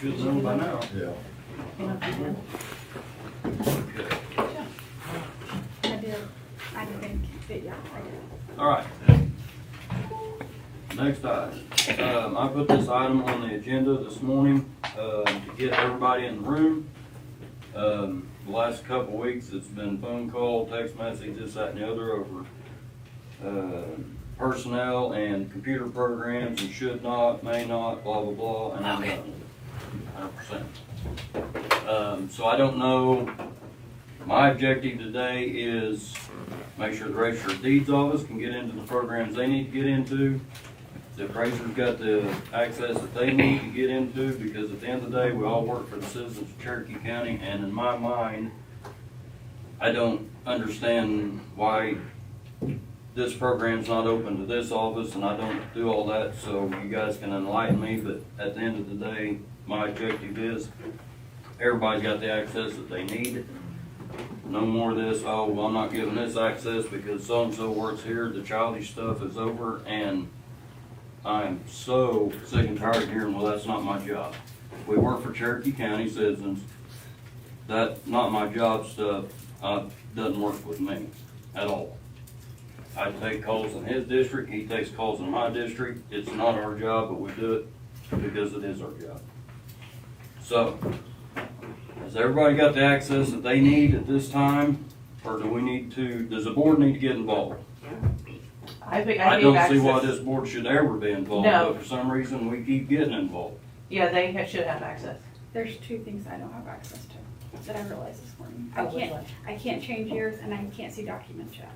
should know by now. Yeah. Okay. I think, yeah, I did. All right. Next item. I put this item on the agenda this morning to get everybody in the room. The last couple weeks, it's been phone call, text message, this, that, and the other over personnel and computer programs and should not, may not, blah, blah, blah, and I'm done with it, 100%. So I don't know, my objective today is make sure the Register of Deeds office can get into the programs they need to get into. The appraiser's got the access that they need to get into, because at the end of the day, we all work for the citizens of Cherokee County, and in my mind, I don't understand why this program's not open to this office, and I don't do all that, so you guys can enlighten me, but at the end of the day, my objective is everybody's got the access that they need. No more of this, oh, well, I'm not giving this access because so-and-so works here, the childish stuff is over, and I'm so sick and tired of hearing, well, that's not my job. We work for Cherokee County citizens. That not my job stuff doesn't work with me at all. I take calls in his district, he takes calls in my district. It's not our job, but we do it because it is our job. So, has everybody got the access that they need at this time? Or do we need to, does the board need to get involved? I don't see why this board should ever be involved, No. but for some reason, we keep getting involved. Yeah, they should have access. There's two things I don't have access to that I realized this morning. Oh, which one? I can't change years and I can't see documents yet.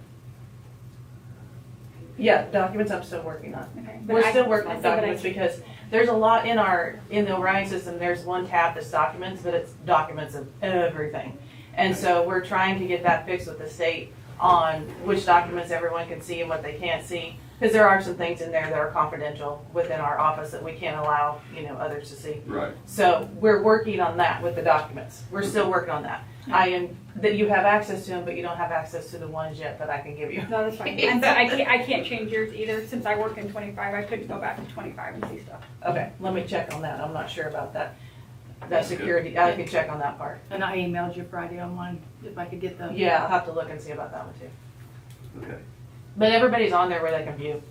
Yeah, documents I'm still working on. Okay. We're still working on documents because there's a lot in the Orion system. There's one tab that's documents, but it's documents of everything. And so we're trying to get that fixed with the state on which documents everyone can see and what they can't see. Because there are some things in there that are confidential within our office that we can't allow, others to see. Right. So we're working on that with the documents. We're still working on that. That you have access to them, but you don't have access to the ones yet that I can give you. No, that's fine. And so I can't change yours either. Since I work in 25, I couldn't go back to 25 and see stuff. Okay, let me check on that. I'm not sure about that. That That's security, I can check on that part. And I emailed you Friday on one, if I could get them. Yeah, I'll have to look and see about that one too. Okay. But everybody's on there where they can view.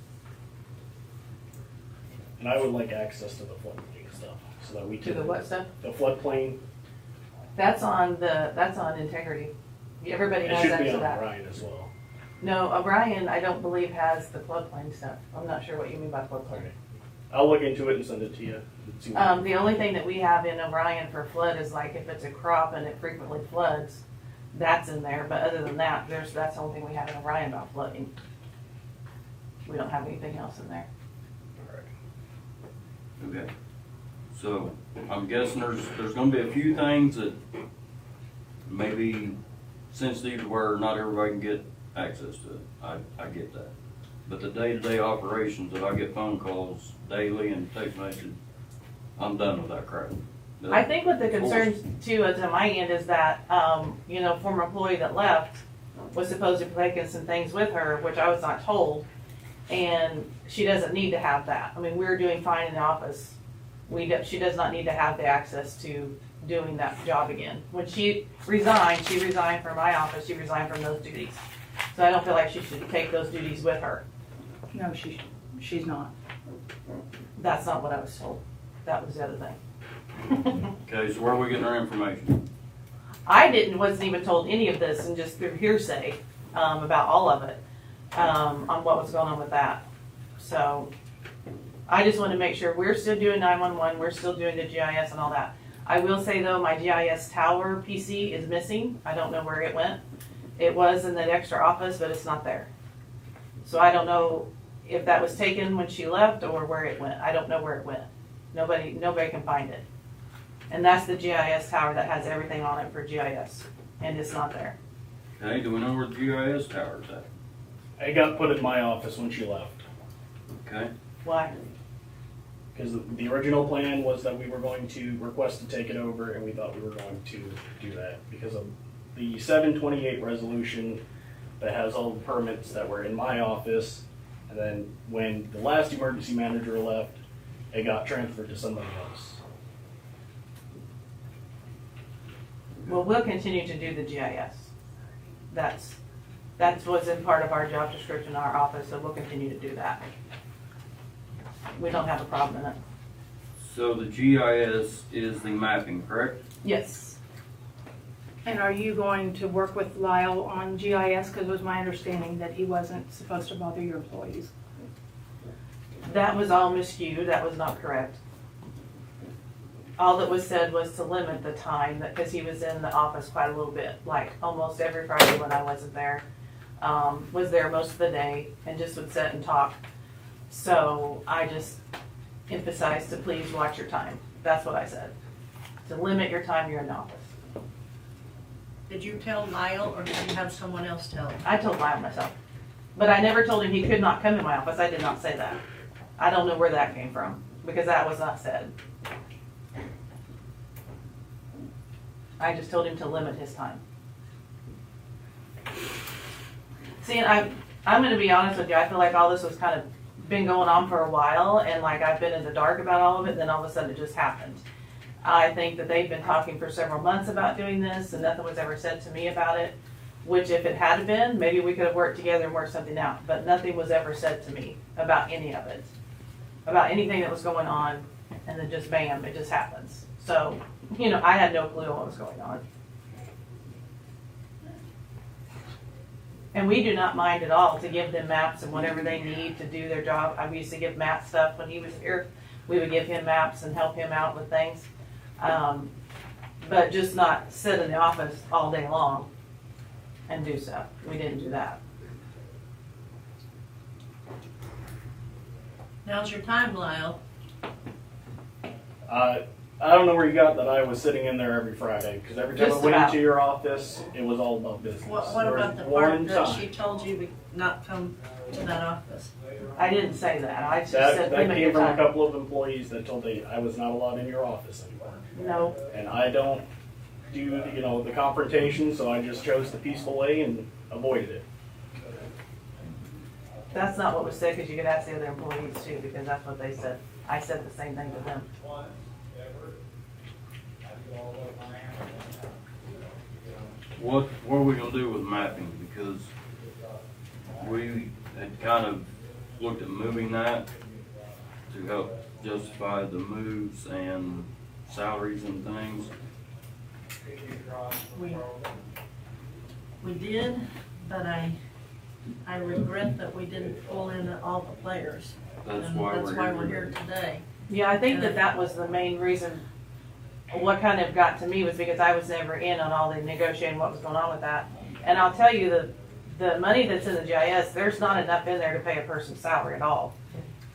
And I would like access to the floodplain stuff, so that we To can. the what stuff? The floodplain, That's on integrity. Everybody it has should be access to on that. Orion as well. No, O'Brien, I don't believe has the floodplain stuff. I'm not sure what you mean by floodplain. Okay. I'll look into it and send it to you. See what- The only thing that we have in O'Brien for flood is like if it's a crop and it frequently floods, that's in there. But other than that, that's the only thing we have in O'Brien about flooding. We don't have anything else in there. Okay. So, I'm guessing there's gonna be a few things that maybe sensitive to where not everybody can get access to it. I get that. But the day-to-day operations, if I get phone calls daily and text messages, I'm done with that crap. I think what the concern too is on my end is that, former employee that left was supposed to be taking some things with her, which I was not told. And she doesn't need to have that. I mean, we're doing fine in the office. She does not need to have the access to doing that job again. When she resigned from my office, she resigned from those duties. So I don't feel like she should take those duties with her. No, she's not. That's not what I was told. That was the other thing. Okay, so where are we getting our information? Wasn't even told any of this, and just through hearsay, about all of it, on what was going on with that. So I just want to make sure we're still doing 911, we're still doing the GIS and all that. I will say though, my GIS tower PC is missing. I don't know where it went. It was in that extra office, but it's not there. So I don't know if that was taken when she left or where it went. I don't know where it went. Nobody can find it. And that's the GIS tower that has everything on it for GIS, and it's not there. Okay, do we know where the GIS tower is at? It got put in my office when she left. Okay, Why? Because the original plan was that we were going to request to take it over, and we thought we were going to do that because of the 728 resolution that has all the permits that were in my office. And then when the last emergency manager left, it got transferred to somebody else. Well, we'll continue to do the GIS. That's what's in part of our job description in our office, so we'll continue to do that. We don't have a problem in it. So the GIS is the mapping, correct? Yes. And are you going to work with Lyle on GIS? Because it was my understanding that he wasn't supposed to bother your employees. That was all miscued, that was not correct. All that was said was to limit the time, because he was in the office quite a little bit, like almost every Friday when I wasn't there. Was there most of the day and just would sit and talk. So I just emphasized to please watch your time. That's what I said. To limit your time you're in the office. Did you tell Lyle, or did you have someone else tell him? I told Lyle myself. But I never told him he could not come in my office. I did not say that. I don't know where that came from, because that was not said. I just told him to limit his time. See, and I'm gonna be honest with you, I feel like all this was kind of been going on for a while, and like I've been in the dark about all of it, and then all of a sudden it just happened. I think that they've been talking for several months about doing this, and nothing was ever said to me about it, which if it had been, maybe we could have worked together and worked something out, but nothing was ever said to me about any of it, about anything that was going on, and then just bam, it just happens. So, you know, I had no clue what was going on. And we do not mind at all to give them maps and whatever they need to do their job. I used to give Matt stuff when he was here. We would give him maps and help him out with things. But just not sit in the office all day long and do stuff. We didn't do that. Now's your time, Lyle. I don't know where you got that I was sitting in there every Friday, because every time Just I went about. into your office, it was all about business. What There was about the one part that time. she told you to not come to that office? I didn't say that. I just That said limit came your from a time. couple of employees that told me I was not allowed in your office anymore. No, And I don't do, you know, the confrontation, so I just chose the peaceful way and avoided it. that's not what was said, because you could ask the other employees too, because that's what they said. I said the same thing to them. What are we gonna do with mapping? Because we had kind of looked at moving that to help justify the moves and salaries and things. We did, but I regret that we didn't pull in all the players. That's And why that's we're why here we're here today. today. Yeah, I think that was the main reason. What kind of got to me was because I was never in on all the negotiating, what was going on with that. And I'll tell you, the money that's in the GIS, there's not enough in there to pay a person's salary at all.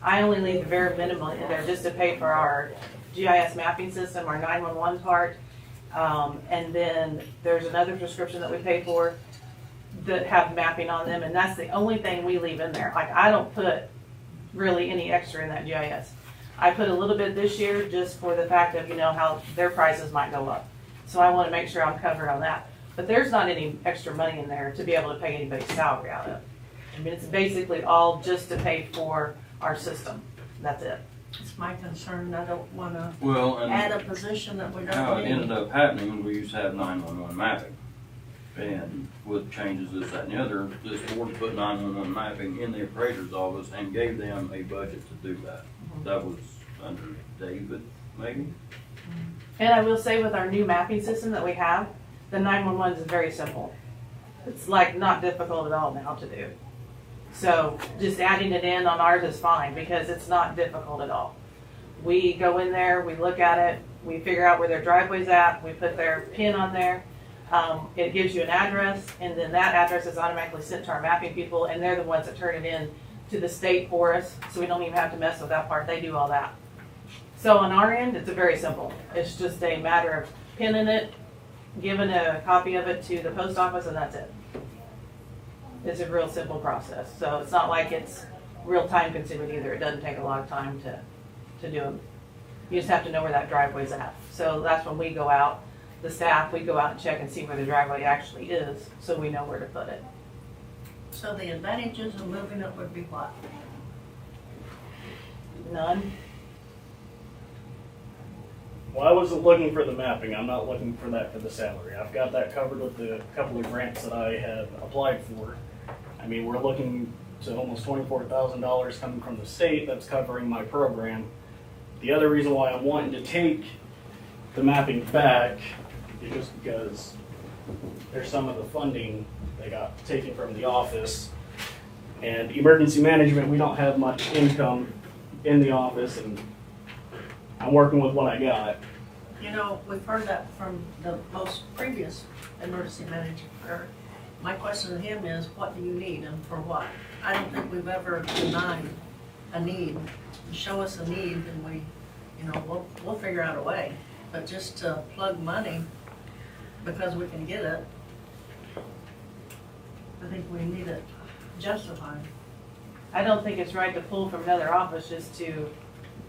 I only leave the very minimum in there just to pay for our GIS mapping system, our 911 part. And then there's another prescription that we pay for that have mapping on them, and that's the only thing we leave in there. Like, I don't put really any extra in that GIS. I put a little bit this year just for the fact of, you know, how their prices might go up. So I want to make sure I'm covered on that. But there's not any extra money in there to be able to pay anybody's salary out of. I mean, it's basically all just to pay for our system. That's it. It's my concern. I don't wanna Well, and add a position that we how don't it ended need. up happening, we used to have 911 mapping. And with changes this, that, and the other, this board put 911 mapping in the appraiser's office and gave them a budget to do that. That was under David, maybe? And I will say with our new mapping system that we have, the 911 is very simple. It's like not difficult at all now to do. So just adding it in on ours is fine because it's not difficult at all. We go in there, we look at it, we figure out where their driveway's at, we put their pin on there. It gives you an address, and then that address is automatically sent to our mapping people, and they're the ones that turn it in to the state for us, so we don't even have to mess with that part. They do all that. So on our end, it's very simple. It's just a matter of pinning it, giving a copy of it to the post office, and that's it. It's a real simple process. So it's not like it's real time consuming either. It doesn't take a lot of time to do them. You just have to know where that driveway's at. So that's when we go out, the staff, we go out and check and see where the driveway actually is, so we know where to put it. So the advantages of moving it would be what? None. Well, I wasn't looking for the mapping. I'm not looking for that for the salary. I've got that covered with the couple of grants that I have applied for. I mean, we're looking to almost $24,000 coming from the state that's covering my program. The other reason why I'm wanting to take the mapping back is just because there's some of the funding that got taken from the office. And emergency management, we don't have much income in the office, and I'm working with what I got. You know, we've heard that from the most previous emergency manager. My question to him is, what do you need and for what? I don't think we've ever denied a need. Show us a need and we, you know, we'll figure out a way. But just to plug money because we can get it, I think we need it justified. I don't think it's right to pull from another office just to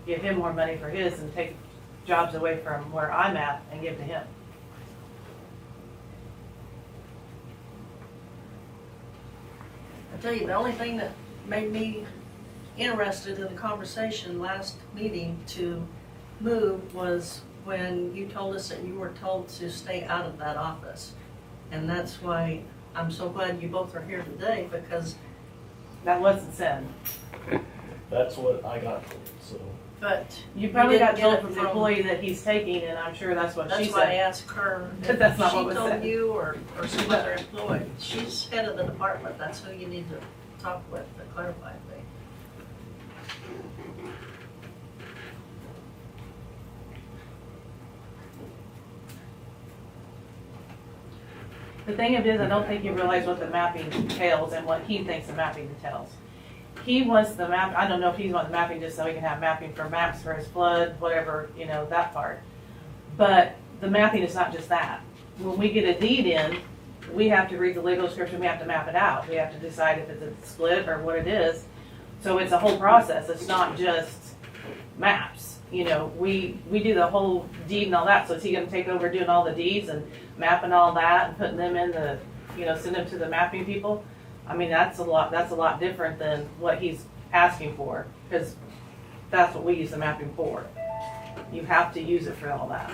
give him more money for his and take jobs away from where I'm at and give to him. I tell you, the only thing that made me interested in the conversation last meeting to move was when you told us that you were told to stay out of that office. And that's why I'm so glad you both are here today, because, That wasn't said. That's what I got told, so. but You probably didn't got get told it from the employee that he's taking, and I'm sure that's what she That's why I said. asked her But that's not if what was she told said. you or some other employee. She's head of the department, that's who you need to talk with to clarify things. The thing of it is, I don't think you realize what the mapping entails and what he thinks the mapping entails. He wants the map, I don't know if he's wanting the mapping just so he can have mapping for maps for his flood, whatever, you know, that part. But the mapping is not just that. When we get a deed in, we have to read the legal description, we have to map it out. We have to decide if it's a split or what it is. So it's a whole process, it's not just maps. You know, we do the whole deed and all that, so is he gonna take over doing all the deeds and mapping all that and putting them in the, you know, send them to the mapping people? I mean, that's a lot different than what he's asking for, because that's what we use the mapping for. You have to use it for all that.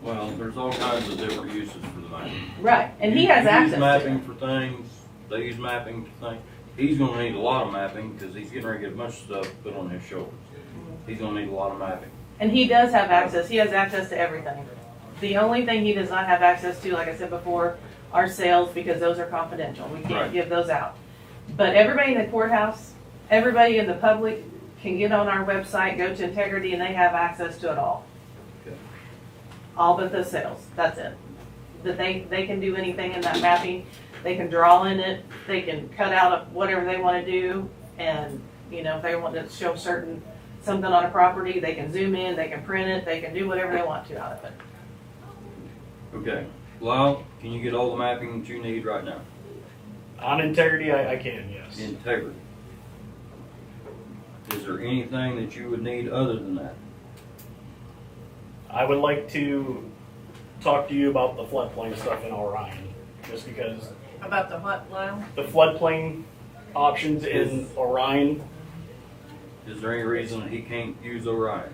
Well, there's all kinds of different uses for the mapping. Right, and he has You access use to mapping it. for things, they use mapping for things. He's gonna need a lot of mapping, because he's getting ready to get a bunch of stuff put on his shoulders. He's gonna need a lot of mapping. And he does have access, he has access to everything. The only thing he does not have access to, like I said before, are sales, because those are confidential. We can't Right. give those out. But everybody in the courthouse, everybody in the public can get on our website, go to Integrity, and they have access to it all. Okay. All but the sales, that's it. That they can do anything in that mapping, they can draw in it, they can cut out whatever they wanna do, and, you know, if they want to show something on a property, they can zoom in, they can print it, they can do whatever they want to out of it. Okay, Lyle, can you get all the mapping that you need right now? On integrity, I can, yes. Integrity. Is there anything that you would need other than that? I would like to talk to you about the floodplain stuff in Orion, just because About the what, Lyle? the floodplain options in Orion, Is there any reason he can't use Orion?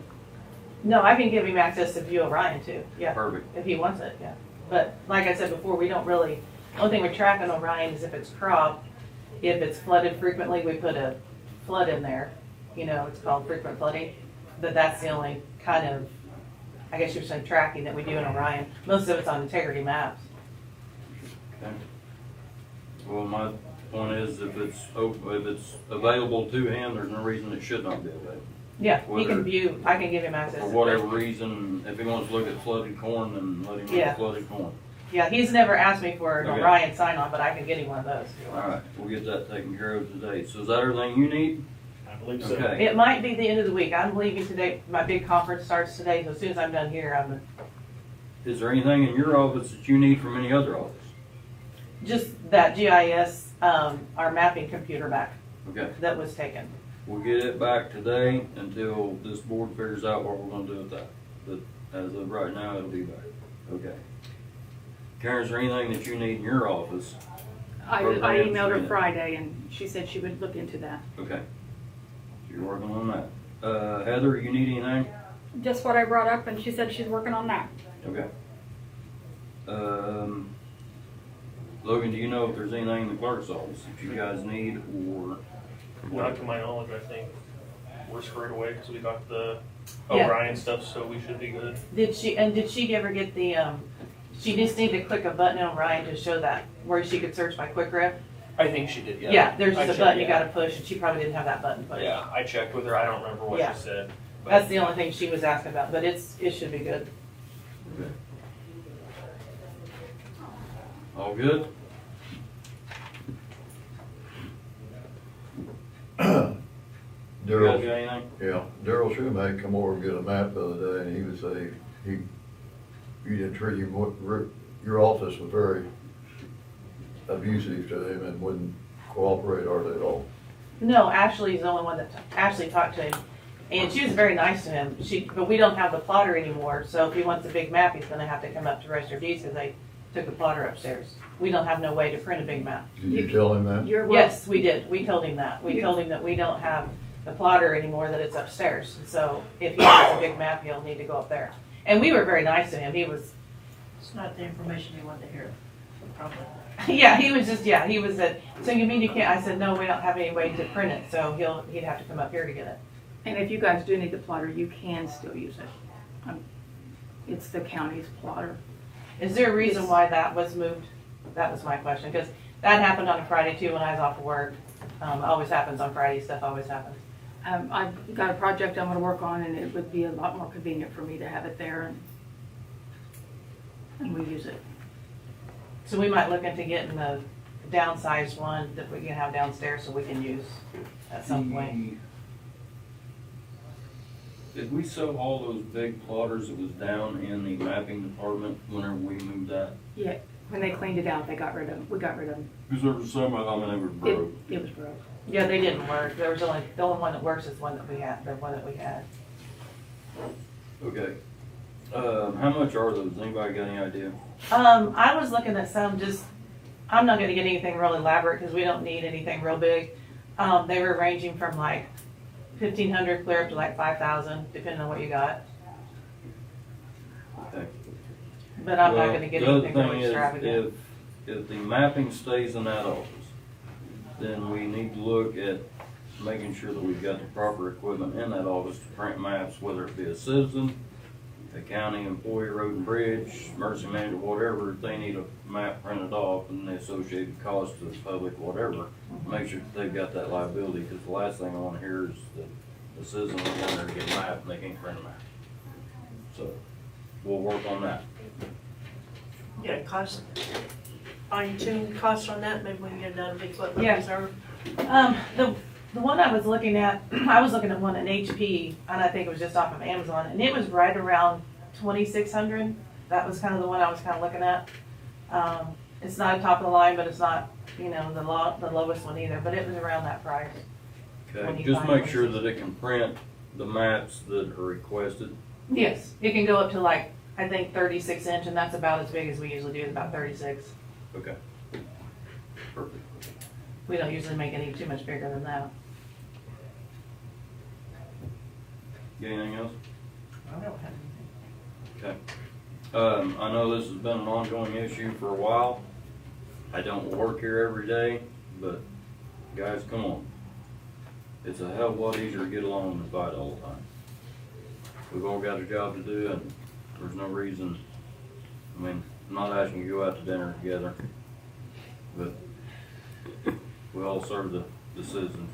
No, I can give him access to View Orion too, yeah, Perfect. if he wants it, yeah. But like I said before, we don't really, the only thing we track on Orion is if it's cropped. If it's flooded frequently, we put a flood in there, you know, it's called frequent flooding. But that's the only kind of, I guess you're saying, tracking that we do in Orion. Most of it's on integrity maps. Okay. Well, my point is, if it's available to him, there's no reason it should not be available. Yeah, he Whether- can view, I can give him access. For to whatever it. reason, if he wants to look at flooded corn, then let him look Yeah. at flooded corn. Yeah, he's never asked me for an Okay. Orion sign on, but I can get him one of those. All right, we'll get that taken care of today. So is that everything you need? I believe so. Okay. It might be the end of the week. I'm leaving today. My big conference starts today, so as soon as I'm done here, I'm Is there anything in your office that you need from any other office? just that GIS, our mapping computer back Okay, that was taken. we'll get it back today until this board figures out what we're gonna do with that. But as of right now, it'll be back. Okay. Karen, is there anything that you need in your office? I Programs, emailed her yeah. Friday and she said she would look into that. Okay. So you're working on that. Heather, you need anything? just what I brought up, and she said she's working on that. Okay. Logan, do you know if there's anything in the clerk's office that you guys need, or? Not to my knowledge, I think we're squared away because we got the Yeah. Orion stuff, so we should be good. Did she ever get the, she just needed to click a button on Ryan to show that, where she could search by quick ref? I think she did, yeah. Yeah, there's I just a checked, button you yeah. gotta push, and she probably didn't have that button pushed. Yeah, I checked with her. I don't remember what Yeah. she said. But That's the only thing she was asking about, but it should be good. All good? You guys Daryl, got anything? yeah, Daryl Shoemake come over and get a map the other day, and he would say, you didn't treat him, your office was very abusive to him and wouldn't cooperate hardly at all. No, Ashley's the only one that, Ashley talked to him, and she was very nice to him. But we don't have the plotter anymore, so if he wants a big map, he's gonna have to come up to Register of Deeds, because they took the plotter upstairs. We don't have no way to print a big map. Did you tell him that? You're Yes, we did. We told him that. We told him that we don't have the plotter anymore, that it's upstairs. So if he wants a big map, he'll need to go up there. And we were very nice to him. He was, It's not the information you want to hear, probably. yeah, he was just, yeah, he was at, so you mean you can't? I said, no, we don't have any way to print it, so he'd have to come up here to get it. And if you guys do need the plotter, you can still use it. It's the county's plotter. Is there a reason why that was moved? That was my question, because that happened on a Friday too when I was off of work. Always happens on Friday, stuff always happens. I've got a project I'm gonna work on, and it would be a lot more convenient for me to have it there, and we use it. So we might look into getting the downsized one that we can have downstairs so we can use at some point. Did we sell all those big plotters that was down in the mapping department whenever we moved that? Yeah, when they cleaned it out, we got rid of them. Because there was some, I mean, they were broke. It was broke. Yeah, they didn't work. There was the only one that works is the one that we had, the one that we had. Okay. How much are those? Anybody got any idea? I was looking at some I'm not gonna get anything real elaborate because we don't need anything real big. They were ranging from like 1,500 clear up to like 5,000, depending on what you got. Okay. But I'm not Well, gonna get the other anything real thing is, extravagant. If the mapping stays in that office, then we need to look at making sure that we've got the proper equipment in that office to print maps, whether it be a citizen, a county employee, road and bridge, emergency manager, whatever, if they need a map printed off and the associated cost to the public, whatever, make sure that they've got that liability, because the last thing I wanna hear is that the citizen will go in there to get a map and they can't print a map. So, we'll work on that. Yeah, cost, fine-tune costs on that, maybe we can get it out of equipment Yeah. reserve. The one I was looking at, I was looking at one in HP, and I think it was just off of Amazon, and it was right around 2,600. That was kind of the one I was kind of looking at. It's not top of the line, but it's not, the lowest one either, but it was around that price. When Okay, you just find make sure one. that it can print the maps that are requested. Yes, it can go up to like, I think 36 inch, and that's about as big as we usually do, is about 36. Okay. Perfect. We don't usually make any too much bigger than that. Got anything else? I don't have anything. Okay. I know this has been an ongoing issue for a while. I don't work here every day, but guys, come on. It's a hell of a lot easier to get along than fight all the time. We've all got a job to do, and there's no reason, I'm not asking you to go out to dinner together, but we all serve the citizens.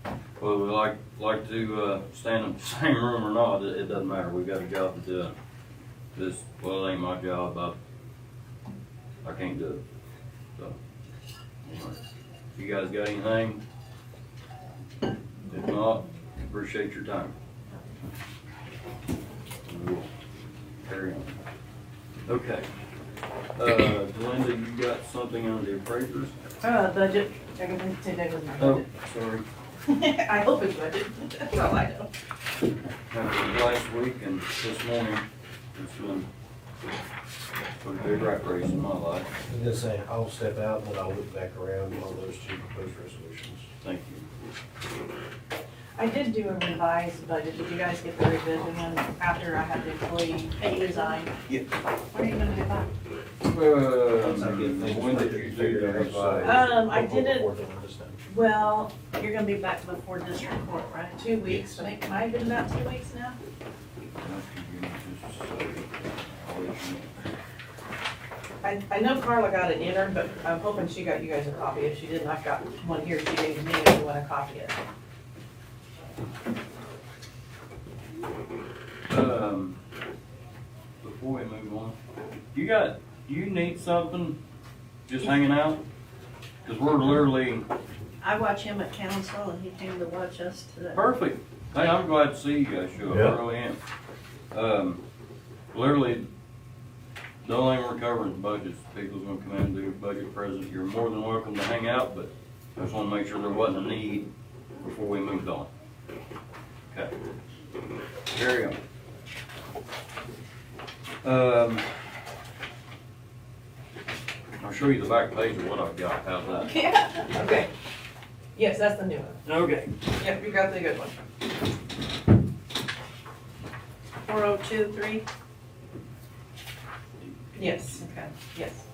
And whether we like to stand in the same room or not, it doesn't matter. We've got a job to do. This, well, it ain't my job. I can't do it. So, anyway, you guys got anything? If not, appreciate your time. We'll carry on. Okay. Glenda, you got something on the appraisers? Budget, everything today was my Oh, budget. sorry. I hope it's budget, that's all I know. Happened last week and this morning, it's been a big rat race in my life. I'm gonna say, I'll step out, and then I'll look back around on those two proposed resolutions. Thank you. I did do a revised budget. Did you guys get the revision one after I had the employee resign? Yeah. When are you gonna do that? When did you do the revise? I did it, well, You're gonna be back before district court, right? 2 weeks, but it might have been about 2 weeks now. I know Carla got it in her, but I'm hoping she got you guys a copy. If she didn't, I've got one here she gave me if you want to copy it. Before we move on, you need something just hanging out? Cause we're literally, I watch him at council and he came to watch us today. perfect. Hey, I'm glad to see you guys show up, Yeah. I really am. Literally, the only thing we're covering is budgets. People's gonna come in and do budget present. You're more than welcome to hang out, but I just wanna make sure there wasn't a need before we moved on. Okay. Carry on. I'll show you the back page of what I've got. How's that? Yeah, okay. Yes, that's the new one. Okay. Yep, you got the good one. 4023? Yes, Okay. yes.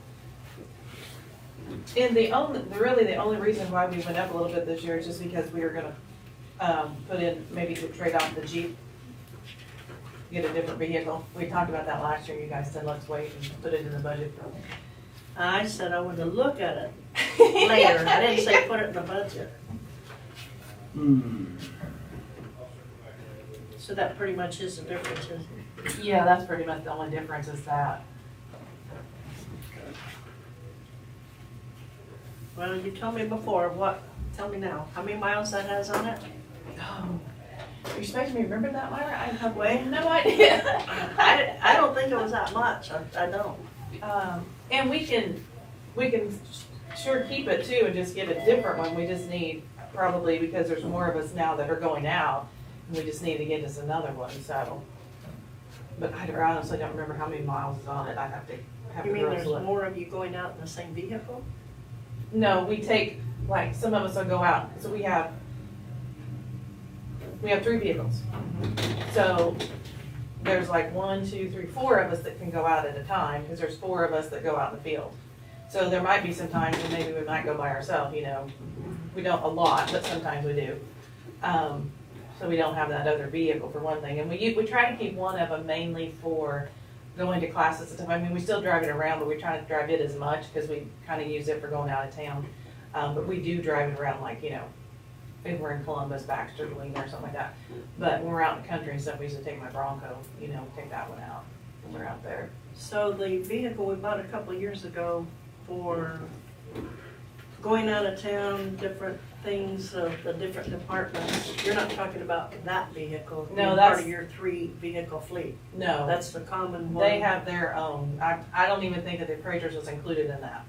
And really the only reason why we went up a little bit this year is just because we were gonna, put in, maybe to trade off the Jeep, get a different vehicle. We talked about that last year, you guys said, let's wait and put it in the budget. I said I wanted to look at it later. I didn't say put it in the budget. So that pretty much is the difference, isn't it? Yeah, that's pretty much the only difference is that. Well, you told me before, tell me now, how many miles that has on it? Oh, you expect me to remember that, Myra? I have Wait. no idea. I don't think it was that much, I don't. And we can sure keep it too and just get a different one. We just need, probably because there's more of us now that are going out, and we just need to get us another one, so. But I honestly don't remember how many miles is on it. I have to have You the mean girls there's look. more of you going out in the same vehicle? No, we take, like, some of us will go out, so we have 3 vehicles. So there's like 1, 2, 3, 4 of us that can go out at a time, because there's 4 of us that go out in the field. So there might be some times when maybe we might go by ourselves, you know. We don't a lot, but sometimes we do. So we don't have that other vehicle for one thing. And we try to keep one of them mainly for going to classes and stuff. I mean, we still drive it around, but we try to drive it as much because we kind of use it for going out of town. But we do drive it around, like, you know, if we're in Columbus, Baxter, Galena, or something like that. But when we're out in the country and stuff, we used to take my Bronco, you know, take that one out when we're out there. So the vehicle we bought a couple of years ago for going out of town, different things of the different departments, you're not talking about that vehicle? No, being that's- part of your 3 vehicle fleet. No, That's the common one. they have their own. I don't even think that the appraisers was included in that.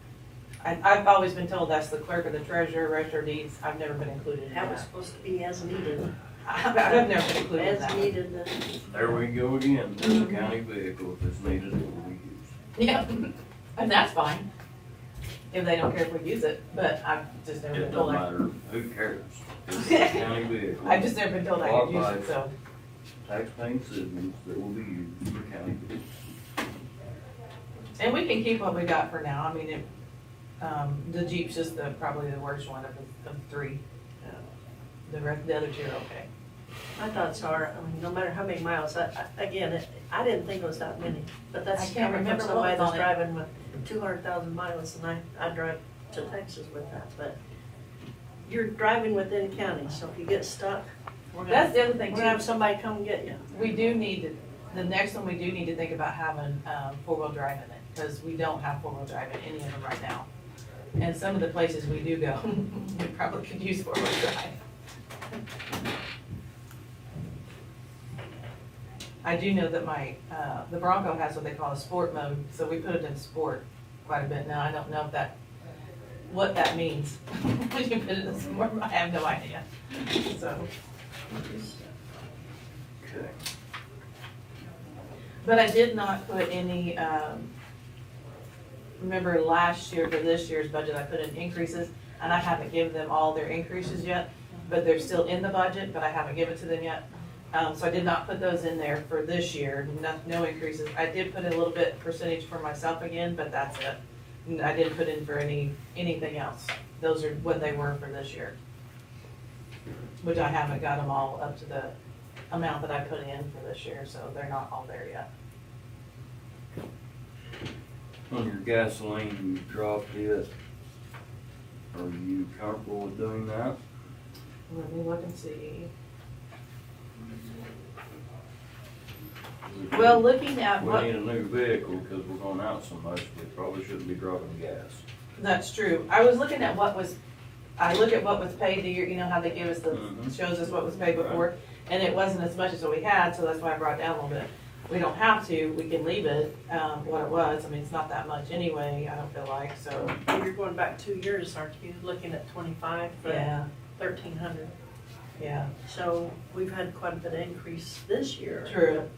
I've always been told that's the clerk or the treasurer, register of deeds. I've never been included in That was that. supposed to be as needed. I've never been included in As that. needed, then. There we go again. It's a county vehicle. If it's needed, it will be used. Yeah, and that's fine. If they don't care if we use it, but I've just never It been told don't I. matter. Who cares? It's a county vehicle. I've just never been told I could use it, so. Taxpaying citizens that will be used for county vehicles. And we can keep what we got for now. I mean, the Jeep's just probably the worst one of the 3. The other 2 are okay. My thoughts are, I mean, no matter how many miles, I didn't think it was that many. But that's I can't coming from remember somebody what was that's on it. driving with 200,000 miles, and I drive to Texas with that, but you're driving within county, so if you get stuck, we're That's gonna the other thing have too. somebody come get you. We do need to, the next one we do need to think about having 4-wheel drive in it, because we don't have 4-wheel drive in any of them right now. And some of the places we do go, we probably could use 4-wheel drive. I do know that the Bronco has what they call a sport mode, so we put it in sport quite a bit now. I don't know what that means. When you put it in sport, I have no idea, so. Okay. But I did not put any, remember last year for this year's budget, I put in increases, and I haven't given them all their increases yet, but they're still in the budget, but I haven't given it to them yet. So I did not put those in there for this year, no increases. I did put in a little bit percentage for myself again, but that's it. And I didn't put in for anything else. Those are what they were for this year. Which I haven't got them all up to the amount that I put in for this year, so they're not all there yet. On your gasoline, you dropped it. Are you comfortable with doing that? Let me look and see. Well, looking at We what, need a new vehicle because we're going out so much, we probably shouldn't be dropping gas. that's true. I was looking at I look at what was paid the year, you know how they give us shows us what was paid before, and it wasn't as much as what we had, so that's why I brought it down a little bit. We don't have to, we can leave it, what it was. I mean, it's not that much anyway, I don't feel like, so, You're going back 2 years, aren't you, looking at 25 for yeah, 1,300? yeah, So we've had quite a bit of increase this year. true.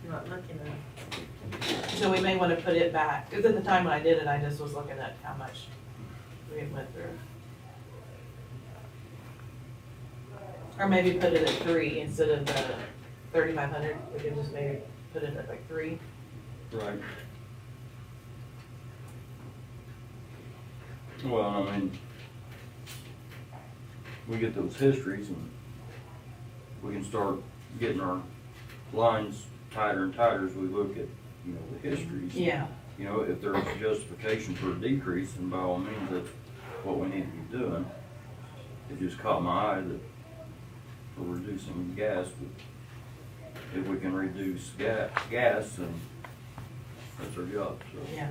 Not looking at, So we may wanna put it back, because at the time when I did it, I just was looking at how much we had went through. Or maybe put it at 3 instead of the 3,500, we could just maybe put it at like 3. Right. Well, I mean, we get those histories and we can start getting our lines tighter and tighter as we look at, you know, the histories. Yeah, You know, if there's justification for a decrease, then by all means, that's what we need to be doing. It just caught my eye that we're reducing gas, but if we can reduce gas, then that's our job, so. yeah,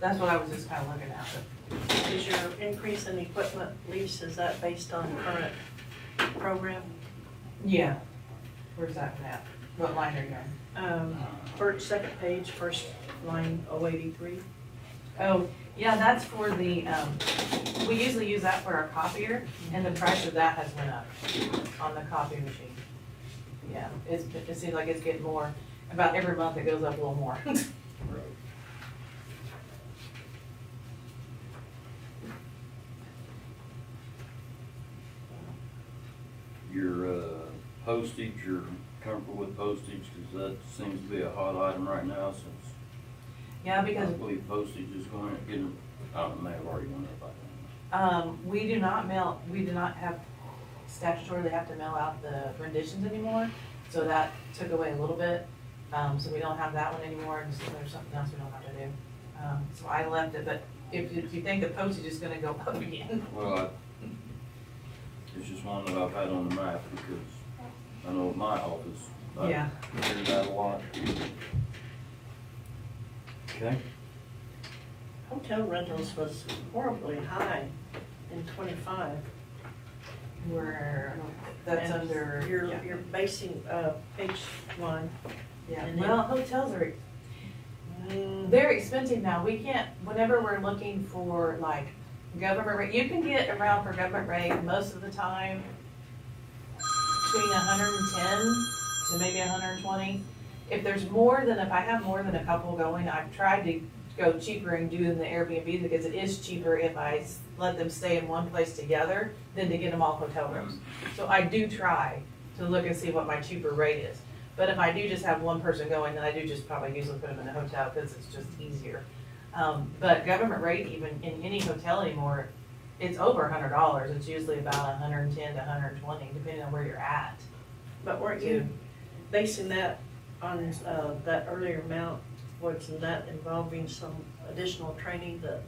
that's what I was just kinda looking at. is your increase in equipment lease, is that based on current program? Yeah, where's that at? What line are you on? First, second page, first line, 083. Oh, yeah, that's for the, we usually use that for our copier, and the price of that has went up on the copy machine. Yeah, it seems like it's getting more, about every month it goes up a little more. Your postage, you're comfortable with postage, cause that seems to be a hot item right now since Yeah, I because, believe postage is going, getting, I don't know, may have already went up, I don't know. we do not have statutorily have to mail out the renditions anymore, so that took away a little bit. So we don't have that one anymore, and so there's something else we don't have to do. So I left it, but if you think the postage is gonna go up again. Well, it's just one that I've had on the map because I know at my office, I Yeah. hear that a lot. Okay. Hotel rentals was horribly high in 25. Where, that's And under, You're, yeah. you're basing, page 1. Yeah, and well, hotels are, they're expensive now. We can't, whenever we're looking for like government rate, you can get around for government rate most of the time between 110 to maybe 120. If there's more than, if I have more than a couple going, I've tried to go cheaper and do in the Airbnb because it is cheaper if I let them stay in one place together than to get them all hotel rooms. So I do try to look and see what my cheaper rate is. But if I do just have one person going, then I do just probably usually put them in a hotel because it's just easier. But government rate, even in any hotel anymore, it's over $100. It's usually about 110 to 120, depending on where you're at. But weren't you basing that on, that earlier amount, wasn't that involving some additional training that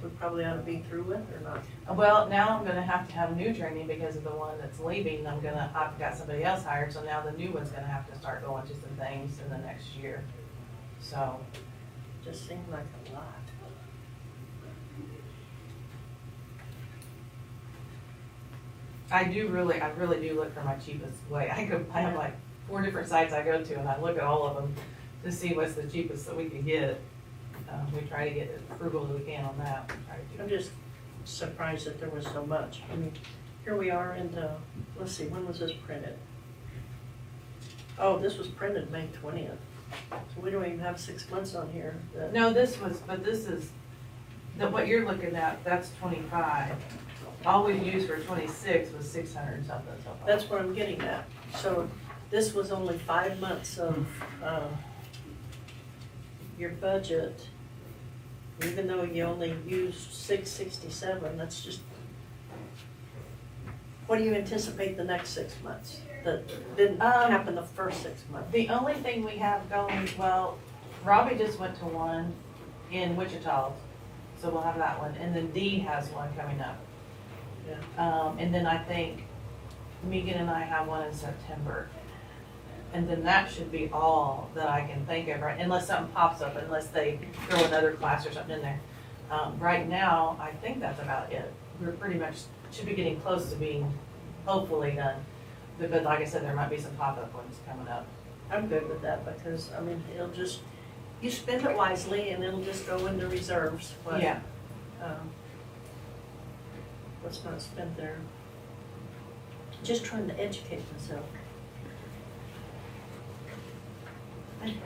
we probably ought to be through with or not? Well, now I'm gonna have to have new training because of the one that's leaving. I've got somebody else hired, so now the new one's gonna have to start going to some things in the next year. So, Just seemed like a lot. I really do look for my cheapest way. I have like 4 different sites I go to and I look at all of them to see what's the cheapest that we can get. We try to get as frugal as we can on that. We try to do- I'm just surprised that there was so much. I mean, here we are in the, let's see, when was this printed? Oh, this was printed May 20th. So we don't even have 6 months on here. No, this is, what you're looking at, that's 25. all we've used for 26 was 600 and something so far. That's what I'm getting at. So this was only 5 months of, your budget. Even though you only used 667, that's just, what do you anticipate the next 6 months? That didn't happen the first 6 months. The only thing we have going, well, Robbie just went to one in Wichita, so we'll have that one. And then Dee has one coming up. And then I think Megan and I have one in September. And then that should be all that I can think of, right? Unless something pops up, unless they throw another class or something in there. Right now, I think that's about it. We're pretty much, should be getting close to being hopefully done. But like I said, there might be some pop-up ones coming up. I'm good with that because, I mean, it'll just, you spend it wisely and it'll just go into reserves. But, Yeah. What's not spent there? Just trying to educate myself.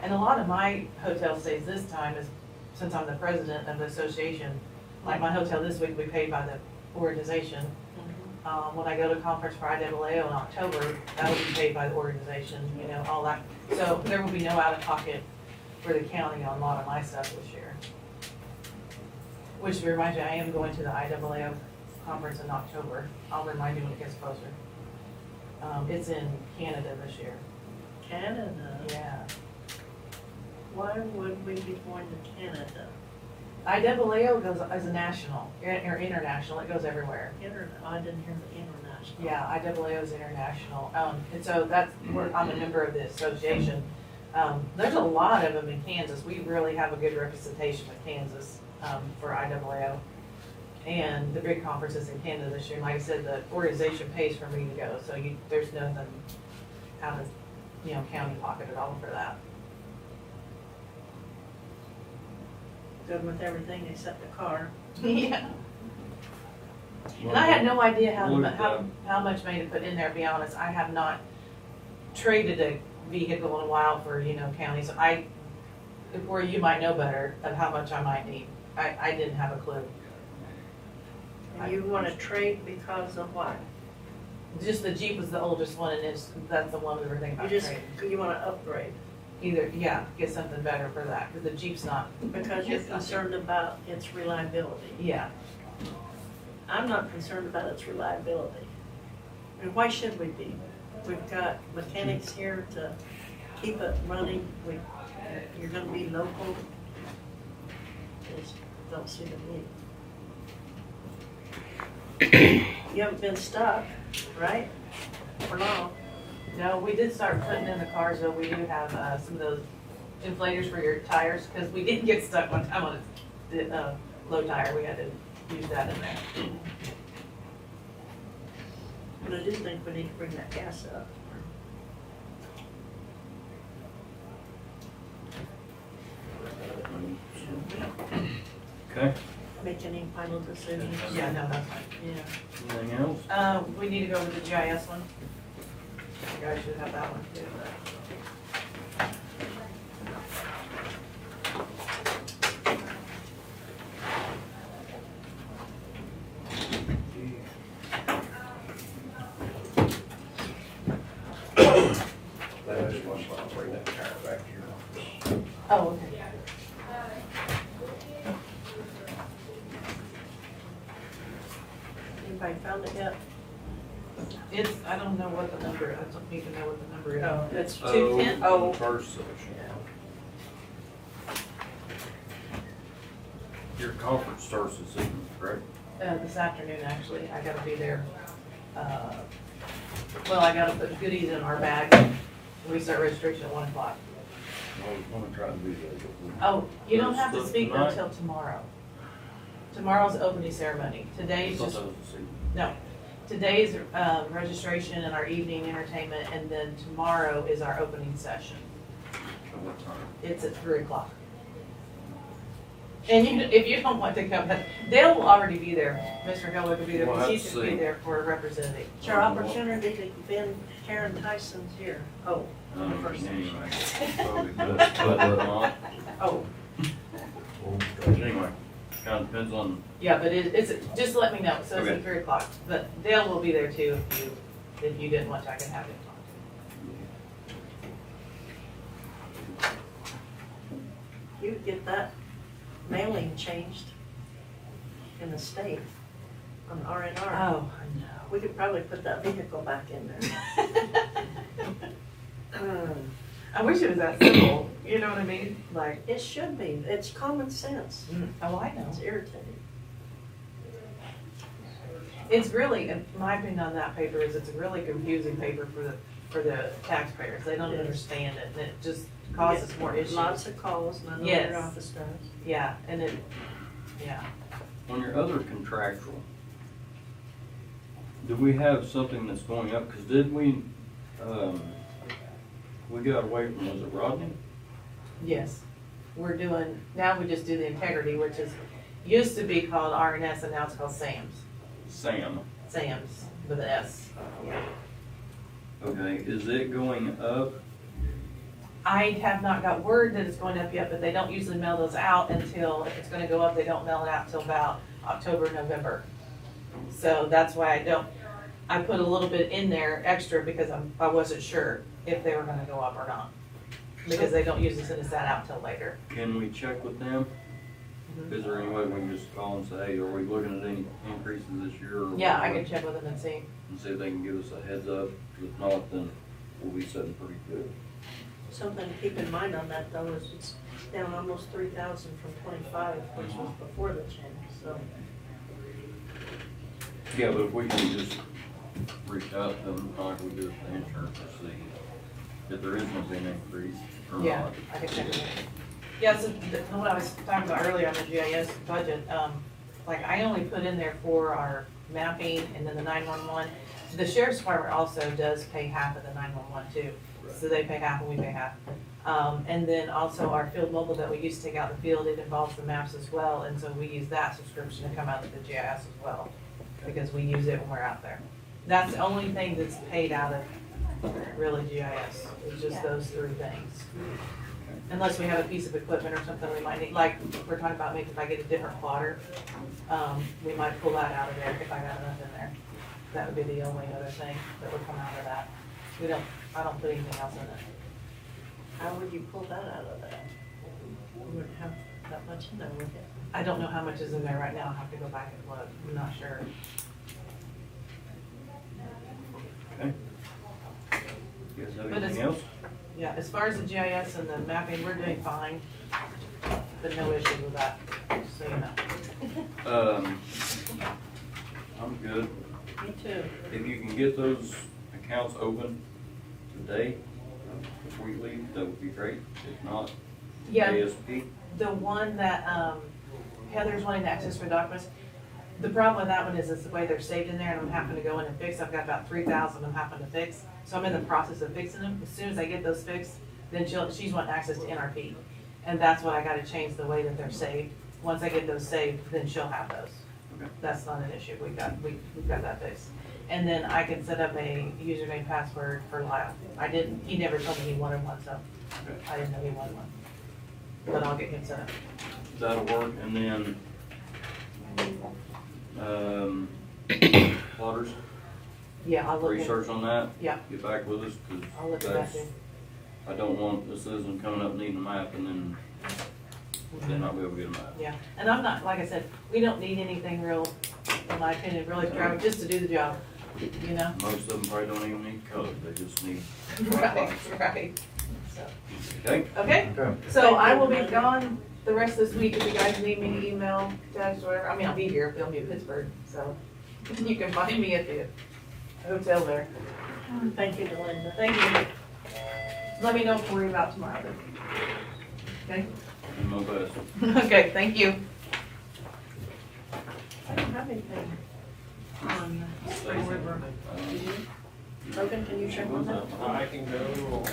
And a lot of my hotel stays this time is, since I'm the president of the association, like my hotel this week, we paid by the organization. When I go to conference for IAAO in October, that will be paid by the organization, you know, all that. So there will be no out-of-pocket for the county on a lot of my stuff this year. Which reminds me, I am going to the IAAO conference in October. I'll remind you when it gets closer. It's in Canada this year. Canada? Yeah. Why would we be going to Canada? IAAO goes as a national, or international, it goes everywhere. I didn't hear the international. Yeah, IAAO is international, and so that's where I'm a member of the association. There's a lot of them in Kansas. We really have a good representation with Kansas for IAAO. And the big conference is in Canada this year. And like I said, the organization pays for me to go, so there's nothing out of, county pocket at all for that. Good with everything except the car. Yeah. And I had no idea how Look, how much money to put in there, to be honest. I have not traded a vehicle in a while for, county, so where you might know better of how much I might need. I didn't have a clue. And you want to trade because of what? Just the Jeep was the oldest one, and that's the one we were thinking about trading. You want to upgrade Either, get something better for that, because the Jeep's not, because you're concerned about its reliability. yeah. I'm not concerned about its reliability. And why should we be? We've got mechanics here to keep it running. You're gonna be local. Just don't see the need. You haven't been stuck, right? For long. No, we did start putting in the cars, though. We do have some of those inflators for your tires, because we did get stuck one time on a low tire. We had to use that in there. But I do think we need to bring that gas up. Okay, Make any final decisions. Yeah, no, that's fine. Yeah. anything else? We need to go with the GIS one. You guys should have that one too. Oh, okay. Anybody found it yet? It's, I don't know what the number, I don't need to know what the number is. Oh, It's Oh, 210? Oh, First section. Your conference starts this evening, correct? this afternoon, actually. I gotta be there. Well, I gotta put goodies in our bag. We start registration at 1 o'clock. I was gonna try to be there. Oh, you don't have to Stuff speak tonight? until tomorrow. Tomorrow's the opening ceremony. Today's just, no. Today's registration and our evening entertainment, and then tomorrow is our opening session. What time? It's at 3 o'clock. And if you don't want to come, Dale will already be there. Mr. Hill will be there, We'll because have he to should be see. there for a representative. It's our opportunity to bend Karen Tyson's ear. Oh, on the first Anyway, session. probably best to put it on. Oh, Anyway, kind of depends on, Yeah, but it's, just let me know, so it's Okay. at 3 o'clock, but Dale will be there too, if you didn't want to, I can have him talk. You could get that mailing changed in the state on R&R. Oh, I We could probably put that vehicle back in there. know. I wish it was that simple, you know what I mean, like, It should be, it's common sense. oh, I know. It's irritating. It's really, in my opinion on that paper is it's a really confusing paper for the taxpayers. They don't Yes. understand it, and it just causes more issues. Lots of calls, none of Yes. your office does. Yeah, and it, yeah. on your other contractual, do we have something that's going up? Cause did we got away from, was it Rodney? Yes. We're doing, now we just do the integrity, which is, used to be called RNS and now it's called SAMS. Sam. SAMS with an S. Yeah. Okay, is it going up? I have not got word that it's going up yet, but they don't usually mail those out until, if it's gonna go up, they don't mail it out until about October, November. So that's why I put a little bit in there extra because I wasn't sure if they were gonna go up or not. Because they don't usually send us that out till later. Can we check with them? Mhm. Is there any way we can just call and say, hey, are we looking at any increases this year? Or Yeah, I what? can check with them and see. And see if they can give us a heads up. If not, then we'll be sitting pretty good. Something to keep in mind on that though is it's down almost 3,000 from 25, which was before the change, so. Yeah, but if we can just reach out to them, like we did with the insurance, to see if there is gonna be an increase or Yeah, not. I can check with them. Yeah, so what I was talking about earlier on the GIS budget, like I only put in there for our mapping and then the 911. The sheriff's department also does pay half of the 911 too. So they pay half and we pay half. And then also our field mobile that we used to take out in the field, it involves the maps as well. And so we use that subscription to come out of the GIS as well, because we use it when we're out there. That's the only thing that's paid out of really GIS, is just those three things. Unless we have a piece of equipment or something we might need, like we're talking about maybe if I get a different plotter, we might pull that out of there if I got enough in there. That would be the only other thing that would come out of that. I don't put anything else in it. How would you pull that out of that? You wouldn't have that much in there, would you? I don't know how much is in there right now, I'll have to go back and look, I'm not sure. Okay. You guys have But anything it's- else? Yeah, as far as the GIS and the mapping, we're doing fine, but no issue with that, just so you know. I'm good. Me too. If you can get those accounts open today, before we leave, that would be great. If not, Yeah, ASP. the one that Heather's wanting to access for documents, the problem with that one is the way they're saved in there, and I'm having to go in and fix. I've got about 3,000 I'm having to fix, so I'm in the process of fixing them. As soon as I get those fixed, then she's wanting access to NRP, and that's what I got to change the way that they're saved. Once I get those saved, then she'll have those. Okay. That's not an issue. We've got that fixed. And then I can set up a username password for Lyle. He never told me he wanted one, so Okay. I didn't know he wanted one. But I'll get him set up. That'll work, and then, plotters, Yeah, I'll look at, research on that. Yeah. Get back with us, I'll look cause at that that's, too. I don't want a citizen coming up needing a map and then they're not be able to get a map. Yeah, and I'm not, like I said, we don't need anything real, in my opinion, really extravagant, just to do the job, you know? Most of them probably don't even need color, they just need. Right, right. So, Okay? okay, Okay. so I will be gone the rest of this week if you guys need me to email, text, whatever. I mean, I'll be here, if I'll be in Pittsburgh, so you can find me at the hotel there. Thank you, Delinda. Thank you. Let me know if we're about tomorrow then. Okay? Do my best. Okay, thank you. I don't have anything on Spring River. Do you? Logan, can you check on that? I can go.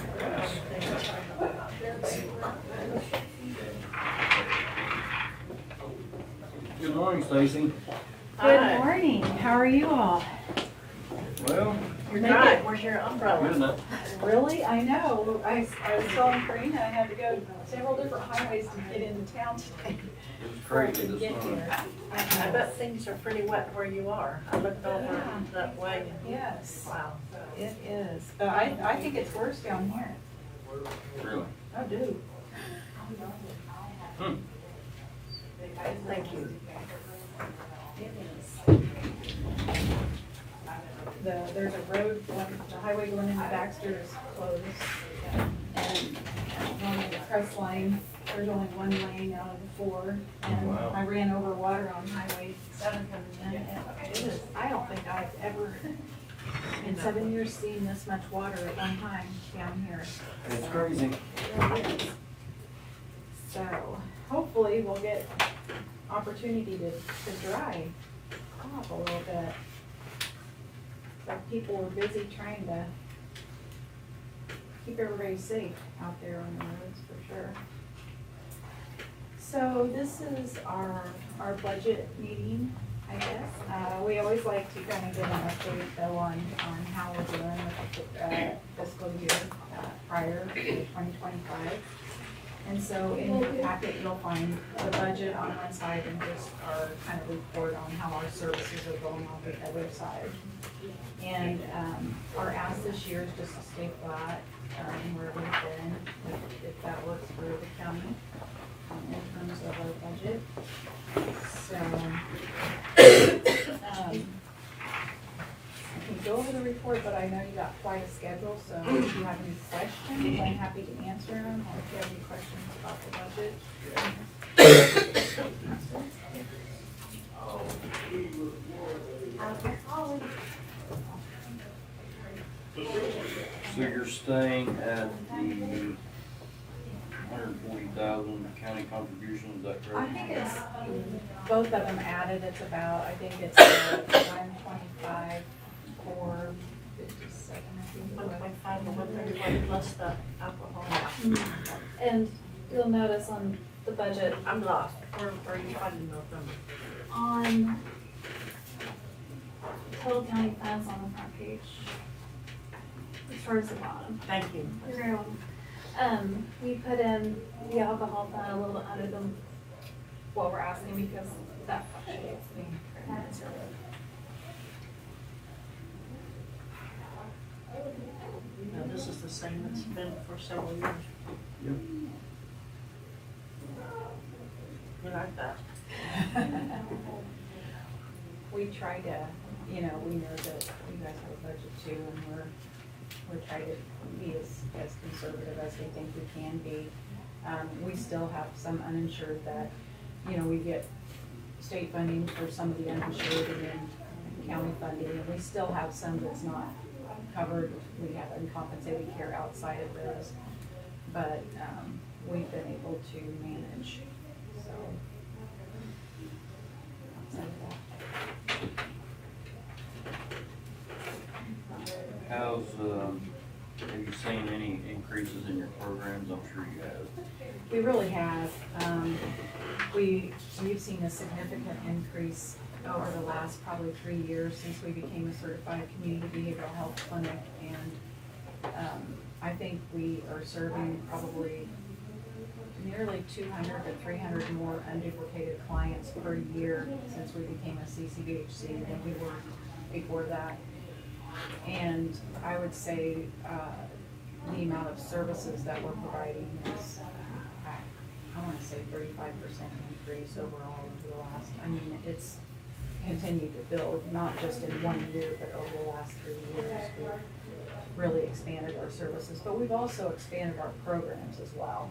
Good morning, Stacy. Hi. Good morning. How are you all? Well, You're dry, where's your Good umbrella? enough. Really? I know. I was telling Karina I had to go several different highways to get into town today. It was before I crazy could this get morning. here. I bet things are pretty wet where you are. I looked over Yeah. that way. Yes, Wow. it is. But I think it's worse down here. Really. I do. Hmm. Thank you. It is. There's a road, the highway going into Baxter is closed. And going into Crestline, there's only one lane out of the 4. And Wow. I ran over water on Highway 7 coming in. And it is, I don't think I've ever, in 7 years, seen this much water at one time down here. It's crazy. It really is. So hopefully we'll get opportunity to dry off a little bit. But people are busy trying to keep everybody safe out there on the roads for sure. So this is our budget meeting, I guess. We always like to kind of give an update though on how we're doing with the fiscal year prior to 2025. And so in your packet, you'll find the budget on one side and just our kind of report on how our services are going on the other side. And our ask this year is just to stay flat where we've been, if that works for the county in terms of our budget. So I can go over the report, but I know you got quite a schedule, so if you have any questions, I'm happy to answer them, or if you have any questions about the budget. So you're staying at the 140,000 county contribution, is that I correct? think it's, both of them added, it's about, I think it's 125, 457, I think. 1.5 and 131 plus the alcohol. And you'll notice on the budget, I'm lost. Where are you finding those numbers? on total county funds on the front page, towards the bottom. Thank you. You're very welcome. We put in the alcohol fund a little bit under them, what we're asking, because that fluctuates. Now, this is the same it's been for several years. Yep. We like that. We try to, we know that you guys have a budget too, and we're trying to be as conservative as we think we can be. We still have some uninsured that, we get state funding for some of the uninsured and then county funding, and we still have some that's not covered. We have uncompensated care outside of those, but we've been able to manage, so. outside of that. Have you seen any increases in your programs? I'm sure you have. We really have. We've seen a significant increase over the last probably 3 years since we became a certified community behavioral health clinic, and I think we are serving probably nearly 200 to 300 more unduplicated clients per year since we became a CCBHC than we were before that. And I would say the amount of services that we're providing is, I want to say 35% increase overall over the last, it's continued to build, not just in 1 year, but over the last 3 years. We've really expanded our services, but we've also expanded our programs as well.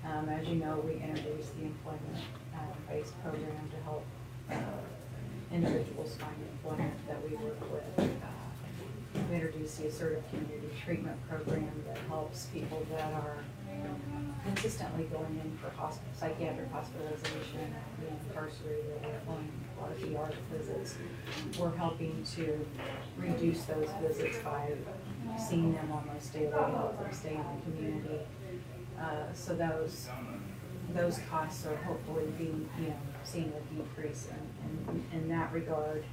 As you know, we introduced the employment-based program to help individuals find employment that we work with. We introduced the assertive community treatment program that helps people that are consistently going in for psychiatric hospitalization, being incarcerated, or going a lot of ER visits. We're helping to reduce those visits by seeing them almost daily, help them stay in the community. So those costs are hopefully being, seeing a decrease in that regard.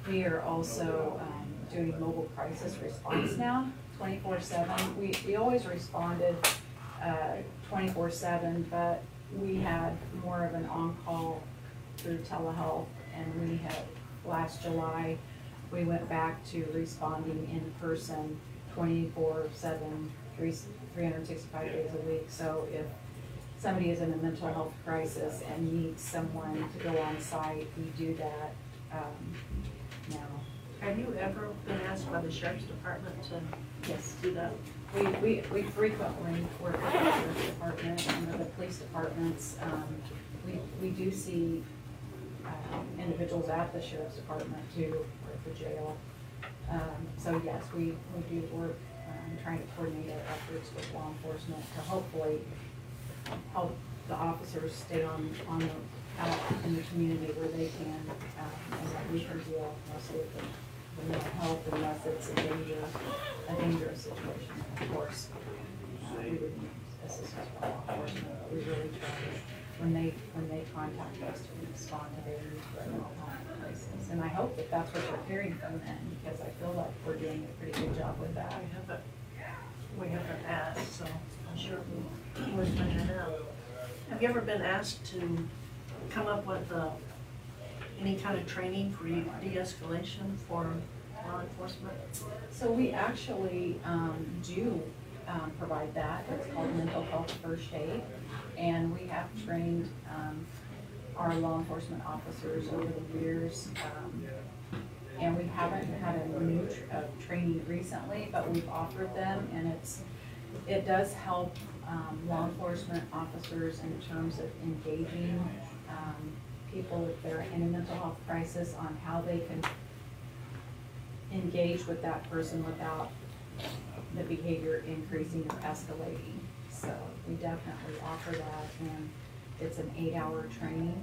We are also doing mobile crisis response now, 24/7. We always responded 24/7, but we had more of an on-call through telehealth, and we had, last July, we went back to responding in person 24/7, 365 days a week. So if somebody is in a mental health crisis and needs someone to go on site, we do that now. Have you ever been asked by the sheriff's department to Yes. do that? We frequently work with the sheriff's department and with the police departments. We do see individuals at the sheriff's department too, or at the jail. So yes, we do work, trying to coordinate our efforts with law enforcement to hopefully help the officers stay out in the community where they can, and that we can deal mostly with the mental health unless it's a dangerous situation, of course. We would need assistance from law enforcement, but we really try to, when they contact us, to respond to their needs for a mental health crisis. And I hope that that's what you're hearing from them, because I feel like we're doing a pretty good job with that. We haven't asked, so I'm sure we'll find that out. Have you ever been asked to come up with any kind of training for de-escalation for law enforcement? So we actually do provide that. It's called mental health first aid. And we have trained our law enforcement officers over the years. And we haven't had a new training recently, but we've offered them, and it does help law enforcement officers in terms of engaging people if they're in a mental health crisis on how they can engage with that person without the behavior increasing or escalating. So we definitely offer that, and it's an 8-hour training,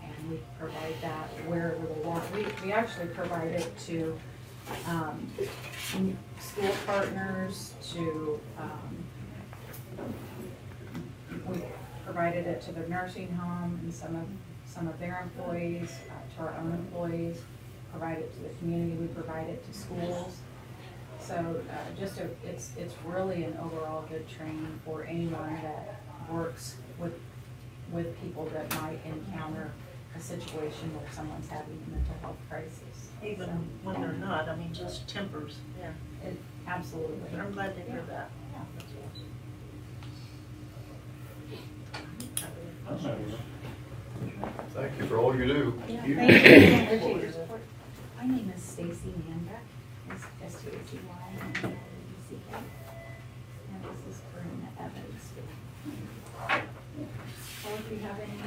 and we provide that wherever they want. We actually provide it to school partners, to we provided it to the nursing home and some of their employees, to our own employees, provide it to the community, we provide it to schools. So it's really an overall good training for anyone that works with people that might encounter a situation where someone's having a mental health crisis. Even when they're not, I mean, just tempers, yeah. Absolutely. I'm glad to hear that. Thank you for all you do. Thank you. Appreciate your support. My name is Stacy Manbeck. It's STACY and DCK. And this is Corinna Evans. Well, if you have any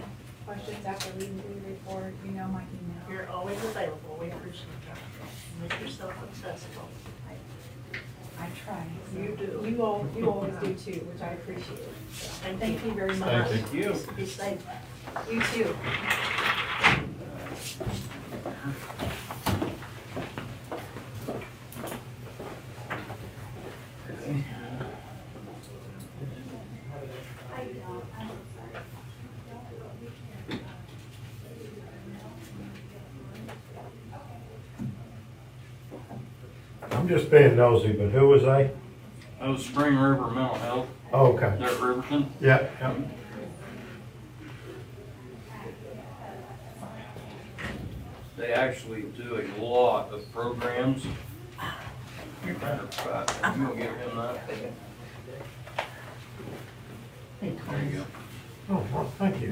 questions after reading the report, you know my email. You're always available, we appreciate that. Make yourself accessible. I try. You do. You always do too, which I appreciate. And thank you very much. Thank you. Be safe. You too. I'm just being nosy, but who was they? That was Spring River Mental Health, Oh, okay. there at Riverton. Yeah, yeah. They actually do a lot of programs. Matter of fact, you gonna give him that? There you go. Oh, well, thank you.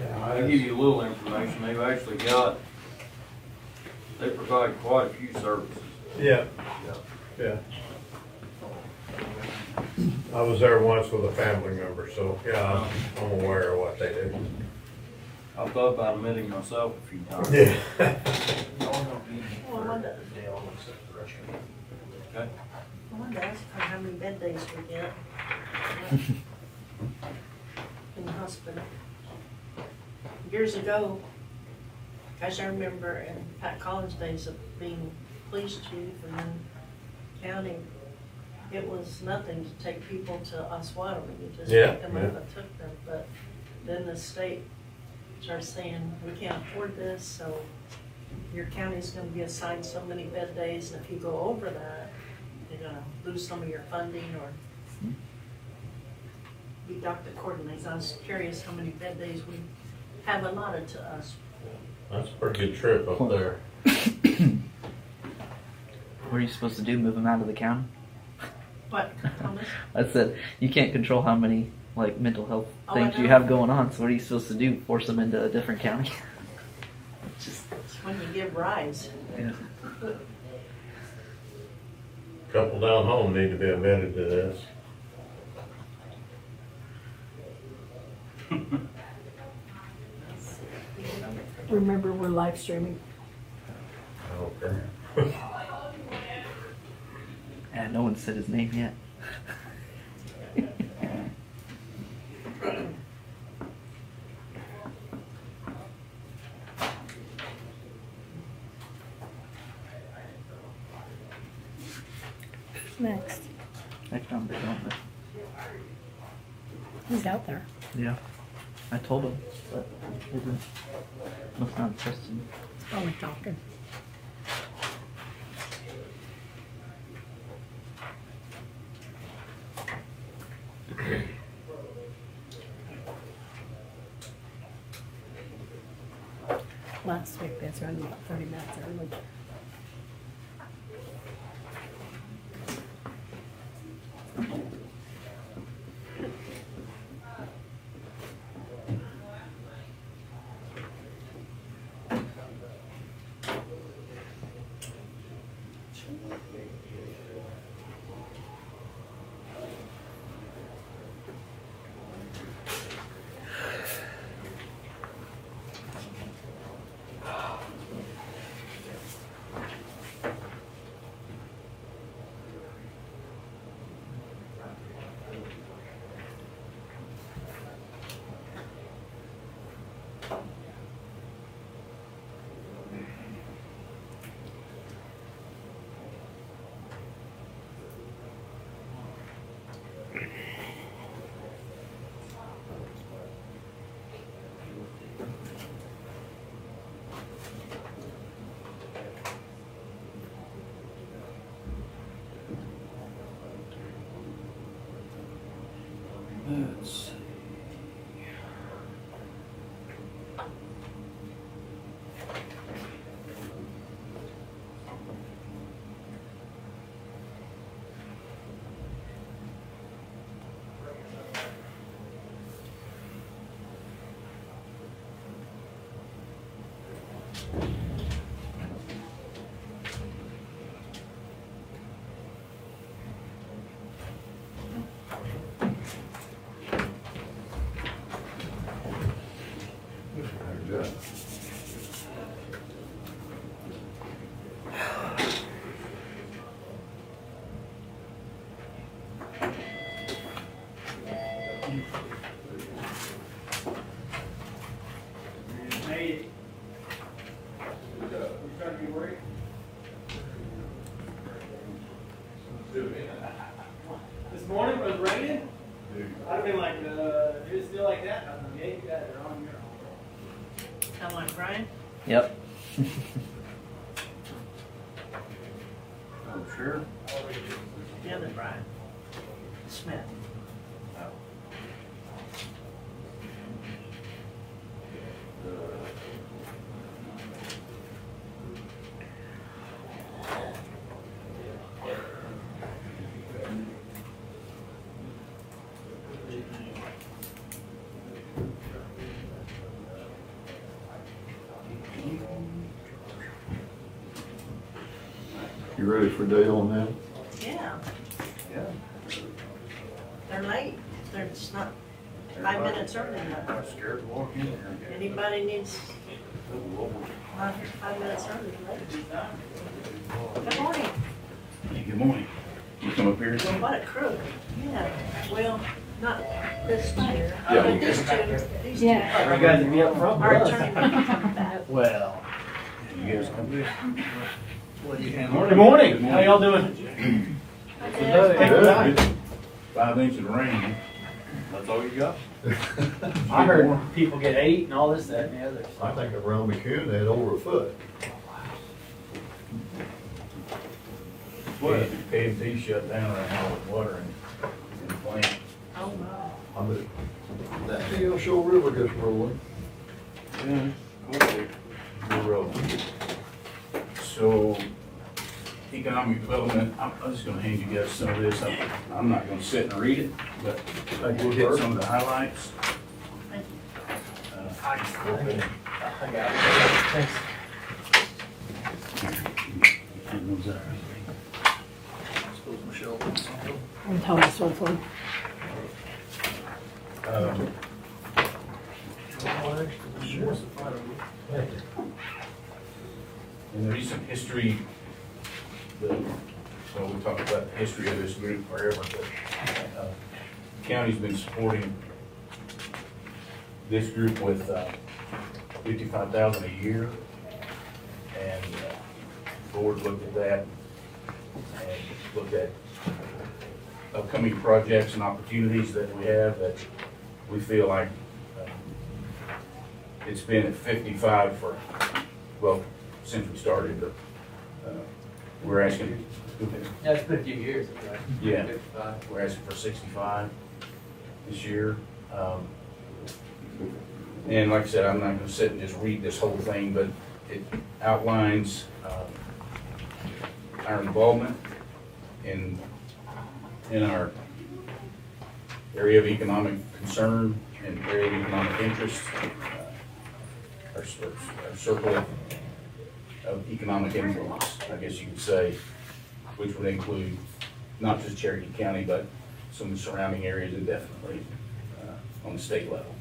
Yeah, I'll give you a little information. They've actually they provide quite a few services. Yeah, yeah. I was there once with a family member, so yeah, I'm aware of what they do. I've thought about admitting myself a few times. Yeah. Well, I wanted to Okay. ask her how many bed days we get in the hospital. Years ago, gosh, I remember in Pat Collins' days of being police chief and then county, it was nothing to take people to Oswego. You just picked them up and took them. But then the state started saying, we can't afford this, so your county's gonna be assigned so many bed days, and if you go over that, you're gonna lose some of your funding or be docked accordingly. So I was curious how many bed days we have allotted to us. That's a pretty good trip up there. What are you supposed to do? Move them out of the county? What, Thomas? I said you can't control how many like mental health Oh, things I you know. have going on. So what are you supposed to do? Force them into a different county? It's just It's when you give rides. yeah. Couple down home need to be admitted to this. Remember, we're live streaming. I don't care. And no one said his name yet. Next. Next number, don't they? He's out there. Yeah. I told him, but he didn't. Must not trust him. Probably talking. Last week, that's running about 30 minutes early. Let's see. Yeah. This morning was raining. I'd have been like, if it's still like that, I'm like, yeah, you guys are on your own. Kind of like Brian? Yep. Oh, sure. The other Brian. Smith. You ready for Dale on that? Yeah, Yeah. they're late. They're just not 5 minutes early enough. I'm scared to walk in there. Anybody needs Oh, Lord. 5 minutes early, late. Good morning. Hey, good morning. You come up here? Well, what a crew. Yeah, well, not this year. Yeah. But these two, these two. You guys would be up front. Our attorney may come back. Well. You guys come here? Good morning. How y'all doing? Good. 5 inches of rain. That's all you got? I heard people get 8 and all this, that, and the other. I think around McCune, they had over a foot. What? KMT shut down right now with water in the plant. Oh, no. I mean, that Neil Show River gets rolling. Yeah, we're rolling. So, economic development, I'm just gonna hand you guys some of this. I'm not gonna sit and read it, but I did hit some of the highlights. Thank I got it. Thanks. And those are- Suppose Michelle wants something. I'm telling you something. In the recent history, so we talked about the history of this group forever, but the county's been supporting this group with $55,000 a year. And the board looked at that and looked at upcoming projects and opportunities that we have that we feel like it's been at 55 for, well, since we started, but we're asking. Yeah, it's been a few years, right? Yeah. 55. We're asking for 65 this year. And like I said, I'm not gonna sit and just read this whole thing, but it outlines our involvement in our area of economic concern and area of economic interest, our circle of economic influence, I guess you could say, which would include not just Cherokee County, but some of the surrounding areas and definitely on the state level.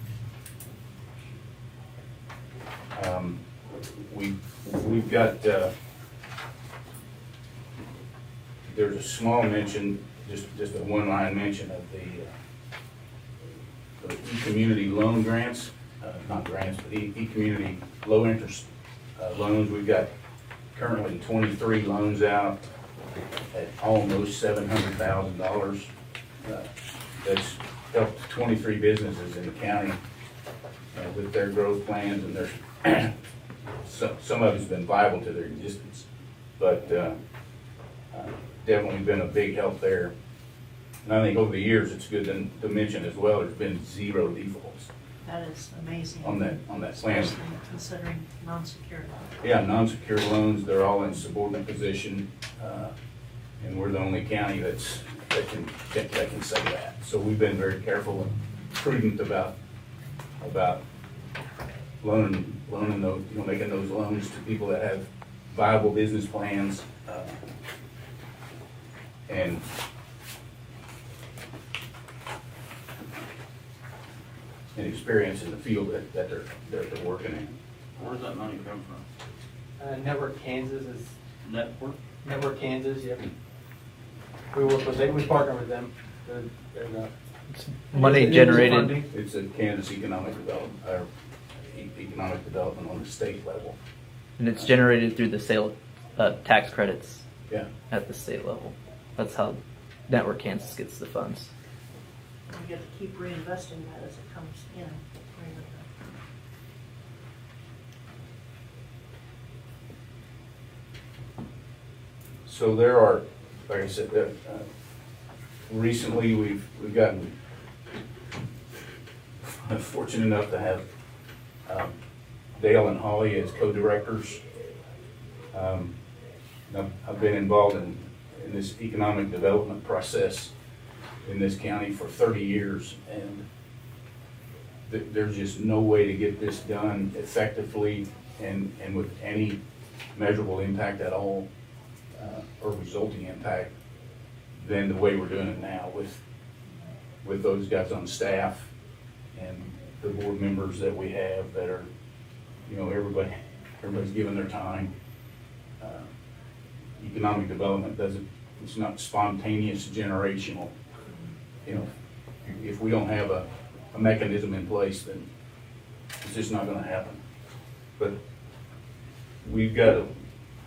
We've got, there's a small mention, just a one-line mention of the e-community loan grants, not grants, but e-community low-interest loans. We've got currently 23 loans out at almost $700,000. That's helped 23 businesses in the county with their growth plans, and there's some of it's been viable to their existence, but definitely been a big help there. And I think over the years, it's good to mention as well, there's been 0 defaults That is amazing. on that plan. Especially considering non-secured. Yeah, non-secured loans, they're all in subordinate position, and we're the only county that can say that. So we've been very careful and prudent about loaning those, making those loans to people that have viable business plans, and experience in the field that they're working in. Where does that money come from? Network Kansas is, Network? Network Kansas, yep. We work with them, we partner with them. They're not. Money It is generated. funding. It's a Kansas economic development, or economic development on the state level. And it's generated through the sale of tax credits Yeah. at the state level. That's how Network Kansas gets the funds. We get to keep reinvesting that as it comes in. So there are, like I said, recently we've gotten fortunate enough to have Dale and Holly as co-directors. I've been involved in this economic development process in this county for 30 years, and there's just no way to get this done effectively and with any measurable impact at all, or resulting impact, than the way we're doing it now with those guys on staff and the board members that we have that are, everybody's giving their time. Economic development it's not spontaneous generational. If we don't have a mechanism in place, then it's just not gonna happen. But we've got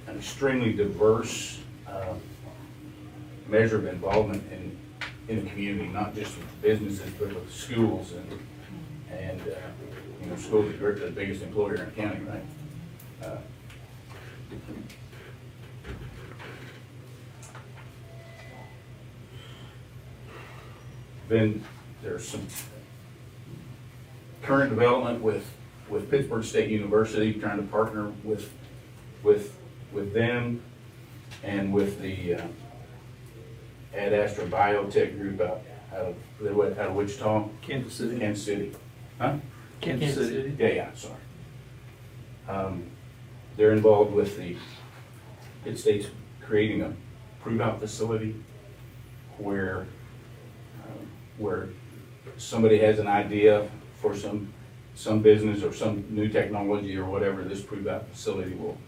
an extremely diverse measure of involvement in the community, not just with businesses, but with schools and schools are the biggest employer in the county, right? there's some current development with Pittsburgh State University, trying to partner with them and with the Ad Astra Biotech group out of Wichita. Kansas City. Kansas City. Huh? Kansas City. Yeah, sorry. They're involved with the Pitt State's creating a prove-out facility where somebody has an idea for some business or some new technology or whatever. This prove-out facility will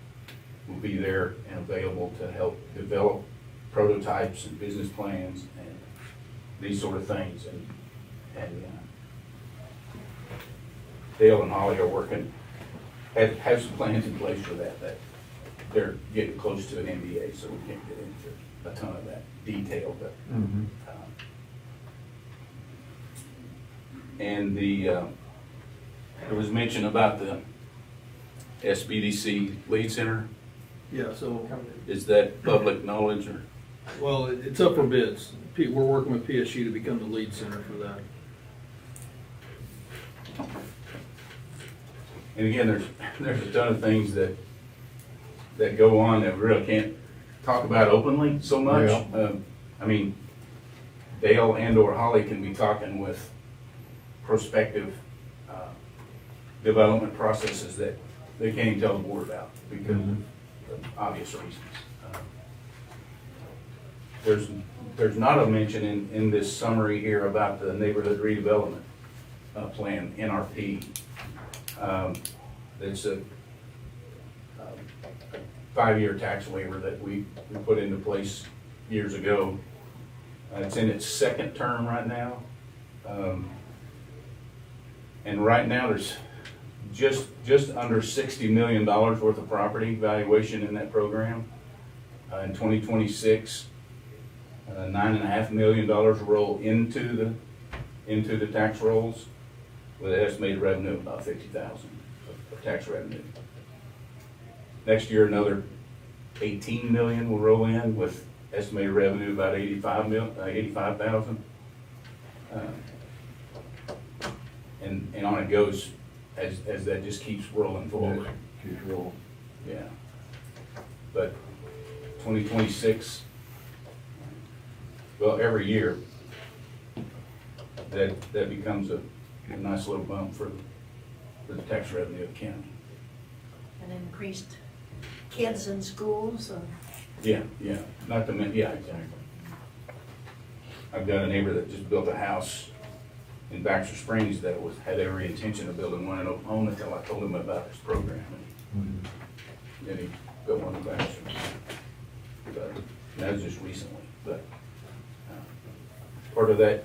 be there and available to help develop prototypes and business plans and these sort of things. And Dale and Holly are working, have some plans in place for that they're getting close to an NDA, so we can't get into a ton of that detail. But and there was mention about the SBDC Lead Center. Yeah, so, Is that public knowledge or? well, it's up for bids. We're working with PSU to become the lead center for that. And again, there's a ton of things that go on that we really can't talk about openly so much. Yeah. I mean, Dale and or Holly can be talking with prospective development processes that they can't even tell the board about because of obvious reasons. There's not a mention in this summary here about the neighborhood redevelopment plan, NRP. It's a 5-year tax waiver that we put into place years ago. It's in its second term right now. And right now there's just under $60 million worth of property valuation in that program. In 2026, $9.5 million roll into the tax rolls with an estimated revenue of about $50,000 of tax revenue. Next year, another 18 million will roll in with estimated revenue about 85,000. And on it goes as that just keeps rolling forward. Keeps rolling. Yeah. But 2026, well, every year, that becomes a nice little bump for the tax revenue of the county. And increased kids in schools and. Yeah, not to mention, yeah, exactly. I've got a neighbor that just built a house in Baxter Springs that had every intention of building one in Oklahoma until I told him about this program. And then he built one in Baxter. But that was just recently. But part of that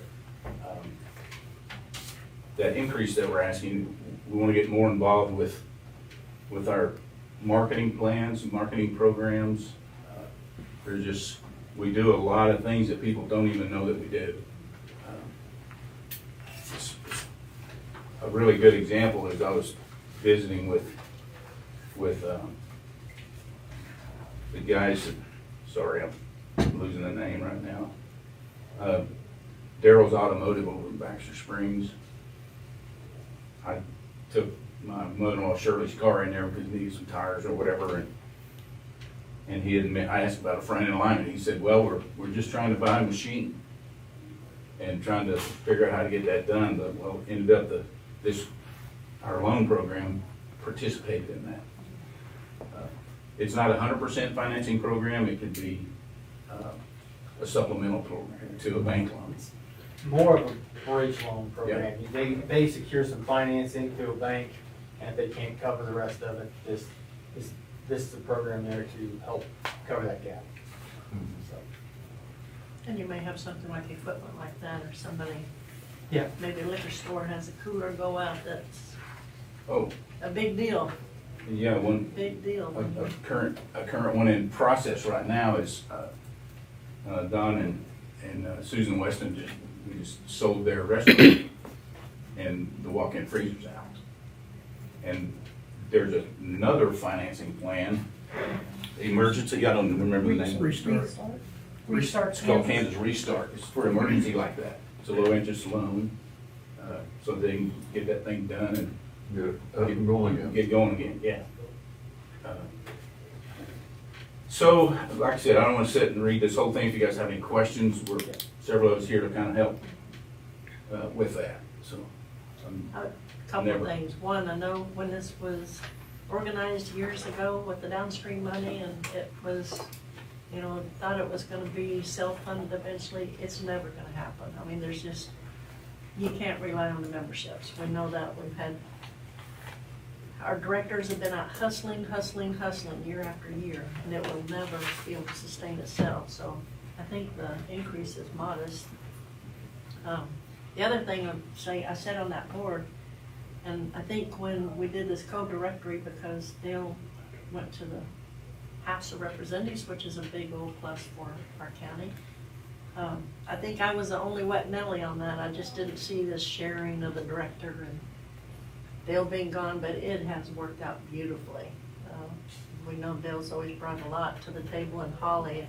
that increase that we're asking, we want to get more involved with our marketing plans, marketing programs. We do a lot of things that people don't even know that we do. A really good example is I was visiting with the guys, sorry, I'm losing the name right now. Daryl's Automotive over in Baxter Springs. I took my mother-in-law Shirley's car in there because he needed some tires or whatever, and I asked about a front-end alignment. He said, well, we're just trying to buy a machine and trying to figure out how to get that done. But well, ended up our loan program participated in that. It's not 100% financing program. It could be a supplemental program to a bank loan. More of a bridge loan program. They secure some financing through a bank, and if they can't cover the rest of it, this is a program there to help cover that gap. So. And you may have something like equipment like that, or somebody, Yeah. maybe a liquor store has a cooler go out, that's Oh, a big deal, yeah, big deal. a current one in process right now is Don and Susan Weston we just sold their restaurant and the walk-in freezer's out. And there's another financing plan, emergency, I don't remember the name. Restart. It's called Kansas Restart. It's for emergency like that. It's a low-interest loan, so they can get that thing done and Get it up and going again. get going again, yeah. So, like I said, I don't want to sit and read this whole thing. If you guys have any questions, we're several of us here to kind of help with that, so. A couple of Never. things. One, I know when this was organized years ago with the downstream money and it was, you know, thought it was gonna be self-funded eventually, it's never gonna happen. I mean, there's just, you can't rely on the memberships. We know that. We've had, our directors have been out hustling year after year, and it will never be able to sustain itself. So I think the increase is modest. The other thing I said on that board, and I think when we did this co-directory, because Dale went to the House of Representatives, which is a big old plus for our county. I think I was the only wet Nelly on that. I just didn't see this sharing of the director and Dale being gone, but it has worked out beautifully. We know Dale's always brought a lot to the table, and Holly,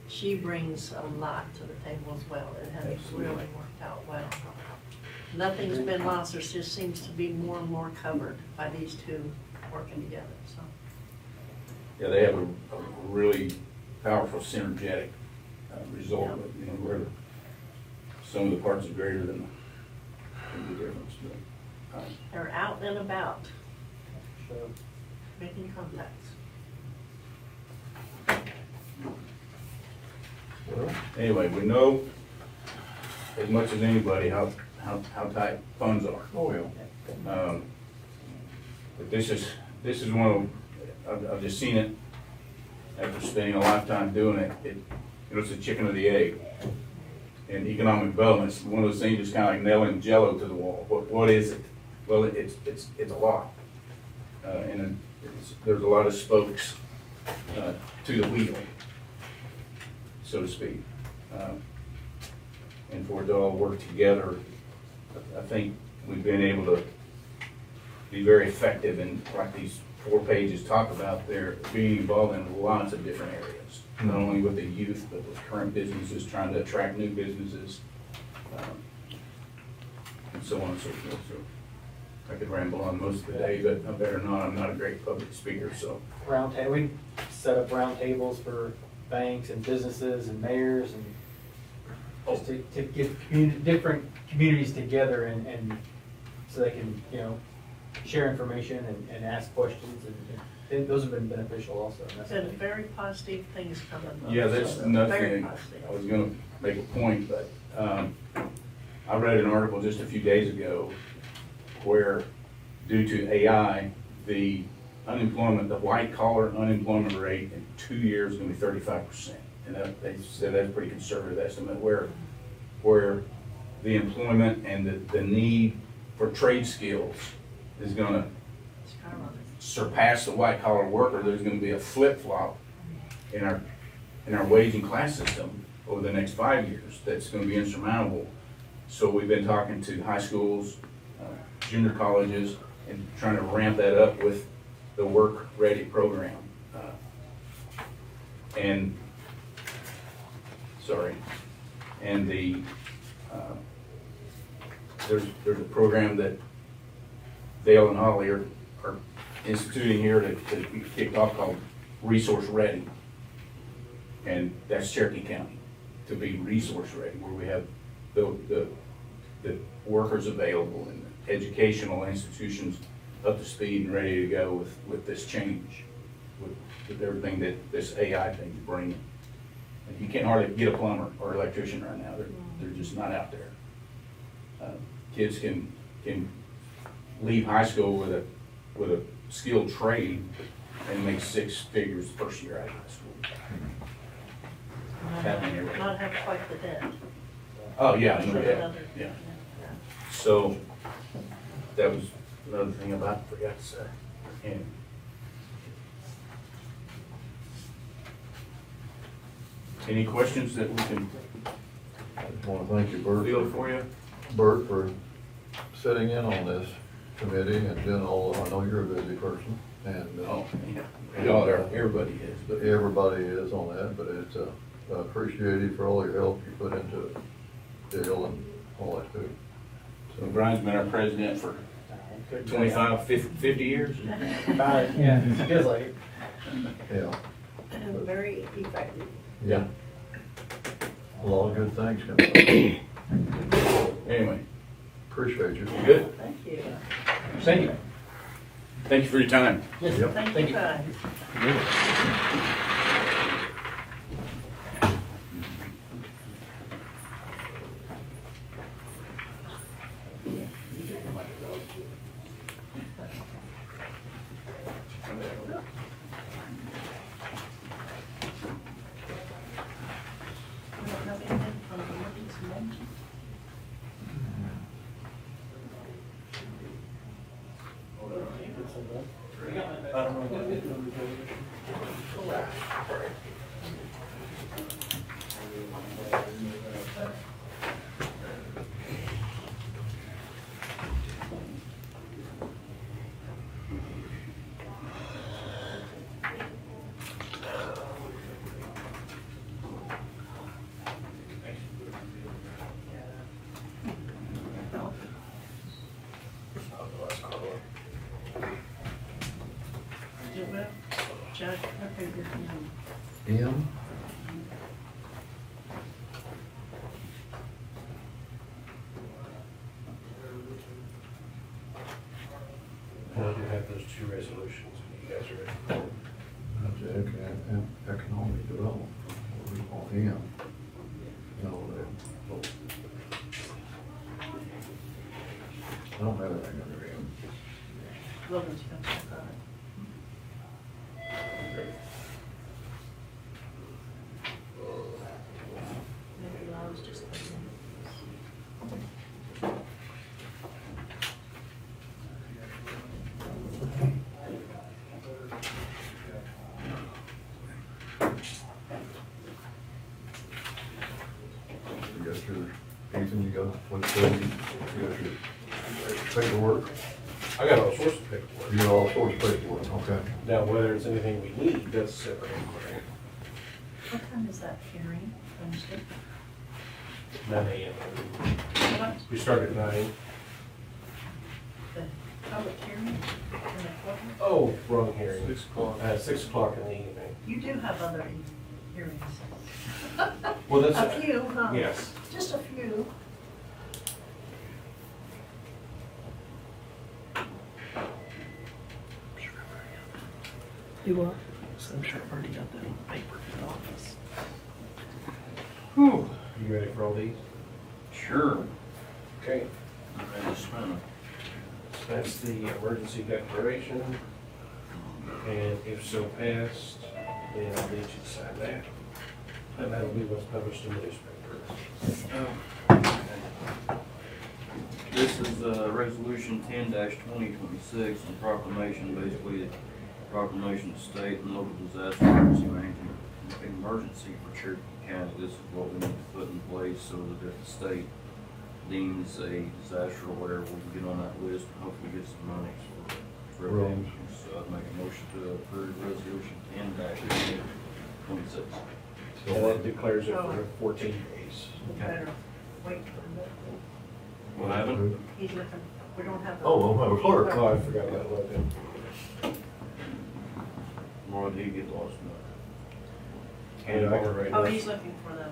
she brings a lot to the table as well. It has really worked out well. Nothing's been lost. There just seems to be more and more covered by these two working together, so. Yeah, they have a really powerful synergetic result, you know, where some of the parts are greater than the difference. But, They're out and about, making contacts. anyway, we know as much as anybody how tight funds are. Oh, yeah. But this is one of, I've just seen it after spending a lifetime doing it. It's the chicken or the egg. And economic development is one of those things, just kind of like nailing Jello to the wall. What is it? Well, it's a lot, and there's a lot of spokes to the wheel, so to speak. And for it to all work together, I think we've been able to be very effective in, like these 4 pages talk about, there being involved in lots of different areas, not only with the youth, but with current businesses, trying to attract new businesses, and so on and so forth. So I could ramble on most of the day, but I better not. I'm not a great public speaker, so. We set up round tables for banks and businesses and mayors and just to get different communities together and so they can, you know, share information and ask questions, and those have been beneficial also. And that's Been very positive things coming. Yeah, that's Very nothing. positive. I was gonna make a point, but I read an article just a few days ago where, due to AI, the white collar unemployment rate in 2 years is gonna be 35%. And they said that's a pretty conservative estimate, where the employment and the need for trade skills is gonna surpass the white collar worker. There's gonna be a flip flop in our wage and class system over the next 5 years. That's gonna be insurmountable. So we've been talking to high schools, junior colleges, and trying to ramp that up with the Work Ready program. And there's a program that Dale and Holly are instituting here to be kicked off called Resource Ready. And that's Cherokee County, to be resource ready, where we have the workers available and the educational institutions up to speed and ready to go with this change, with everything that this AI thing is bringing. And you can't hardly get a plumber or electrician right now. They're just not out there. Kids can leave high school with a skilled trade and make 6 figures the first year out of high school. Happening everywhere. Not have quite the debt. Oh, yeah, no, So yeah, another- yeah. So, that was another thing I forgot to say. And any questions that we can I just want to thank you, Bert. field for you? Bert, for sitting in on this committee and doing all, I know you're a busy person, and. Oh, yeah. Y'all are, everybody is, but. Everybody is on that, but it's appreciated for all your help you put into deal and all that too. So Brian's been our president for 25, 50 years. Yeah, it feels like it. Yeah, And very effective. yeah. A lot of good things coming up. Anyway, Appreciate you. good. Thank you. Thank you. Thank you for your time. Yep. Thank you, guys. We don't have anything from the emergency management? Judge, I figured, M? I do have those two resolutions, if you guys are ready. That's economic development, what we call M. No, I don't have anything under M. Logan's gonna check on it. Maybe I was just thinking. You got your, Ethan, you got, what's the, you got your paperwork? I got all sorts of paperwork. You got all sorts of paperwork, okay. Now, whether it's anything we need, that's a separate inquiry. What time is that hearing? Wednesday? 9 a.m. What? We start at 9. The public hearing? In the courtroom? Oh, wrong hearing. 6 o'clock. 6 o'clock in the evening. You do have other hearings. Well, that's. A few, huh? Yes. Just a few. You what? I'm sure I've already got that on the paper in the office. Whew. You ready for all these? Sure. Okay. I'm ready to spin it. So that's the emergency declaration. And if so passed, then I'll need you to sign that. And that'll be what's published in the newspaper. This is resolution 10-2026, and proclamation, basically proclamation of state and local disaster emergency management emergency for Cherokee County. This is what we need to put in place so that if the state deems a disaster or whatever, we can get on that list and hopefully get some money for Right. So I'd make a motion to approve resolution 10-2026. And that declares it for 14 days. You better wait for him. What happened? He's looking, we don't have. Oh, we'll have a clerk. Oh, I forgot about Logan. Or did he get lost in And I can write Oh, it. he's looking for the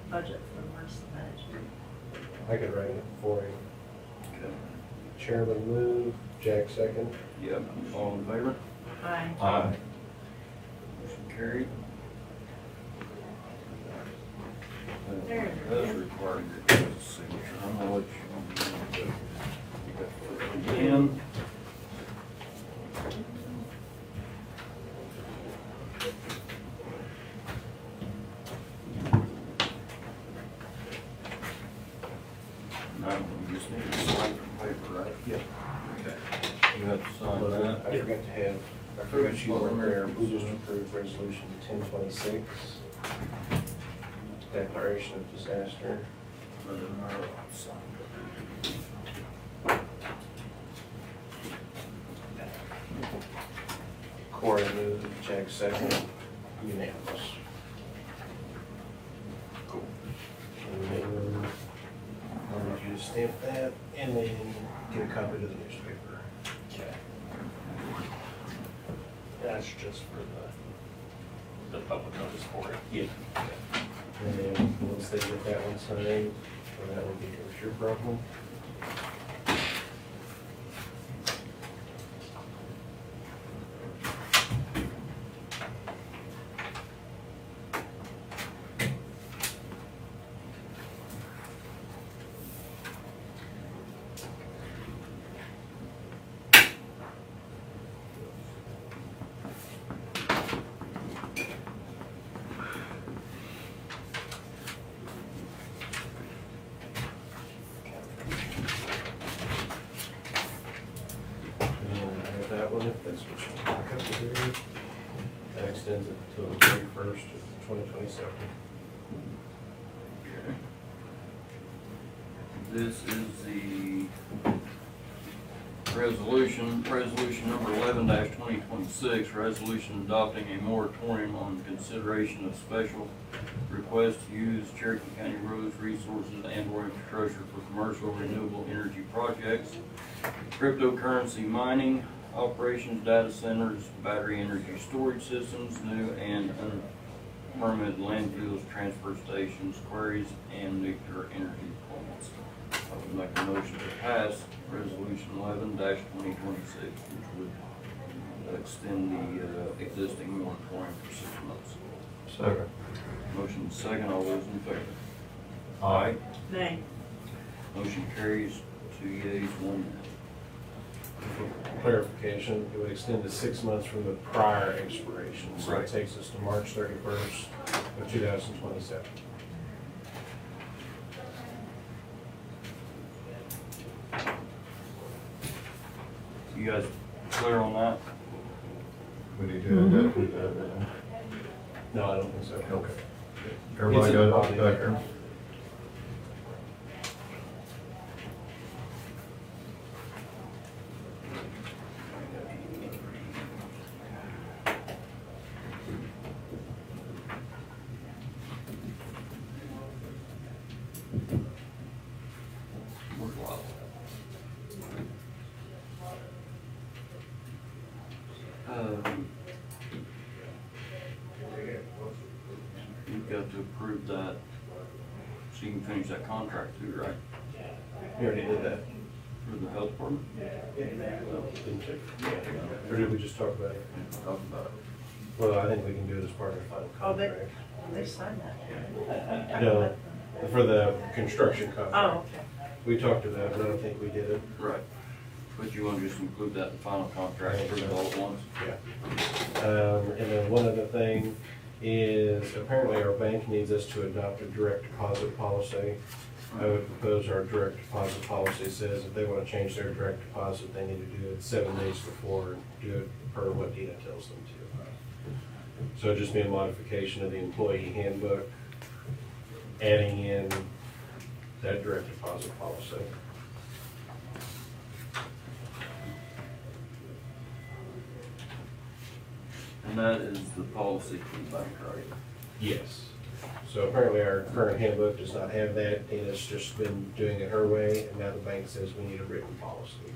budget for emergency management. I can write it for him. that? Okay. Chairman move, Jack second. Yep, all in favor? Aye. Aye. Motion carried. There it That's is. required your signature. I'm gonna let you. In. Now, we just need to sign the paper, right? Yep. Okay. You have to sign that. I forgot you weren't there. We just approved resolution 1026. Declaration of disaster. Corey moved, Jack second, unanimous. Cool. And then and then get a copy to the newspaper. Okay. That's just for the public notice for it. Yeah. And then once they get that one signed, or that would be your problem. That one, if that's what you want to do. That extends it until the 31st of 2027. This is the resolution number 11-2026, resolution adopting a moratorium on consideration of special requests to use Cherokee County roads, resources, and/or infrastructure for commercial renewable energy projects, cryptocurrency mining, operations, data centers, battery energy storage systems, new and unpermitted landfills, transfer stations, quarries, and nuclear energy plants. I would make a motion to pass resolution 11-2026, which would extend the existing moratorium for 6 months. Second. Motion second, all those in favor? Aye. Nay. Motion carries 2 yeas, 1 nay. For clarification, it would extend to 6 months from the prior expiration. So Right. it takes us to March 31st of 2027. You guys clear on that? We need to add that to that. No, I don't think so. Okay. Everybody got it back there? Where's Lyle? You've got to approve that, so you can finish that contract too, right? We already did that. For the health department? Didn't you? Or did we just talk about it? Talk about it. Well, I think we can do it as part of the final Oh, contract. they signed that. No, for the construction contract. Oh, okay. We talked about it, but I don't think we did it. Right. But you want to just include that in the final contract for the all at once? Yeah. And then one other thing is apparently our bank needs us to adopt a direct deposit policy. I would propose our direct deposit policy says if they want to change their direct deposit, they need to do it 7 days before and do it per what Dina tells them to. So it'd just be a modification of the employee handbook, adding in that direct deposit policy. And that is the policy for the bank, right? Yes. So apparently our current handbook does not have that, and it's just been doing it her way, and now the bank says we need a written policy.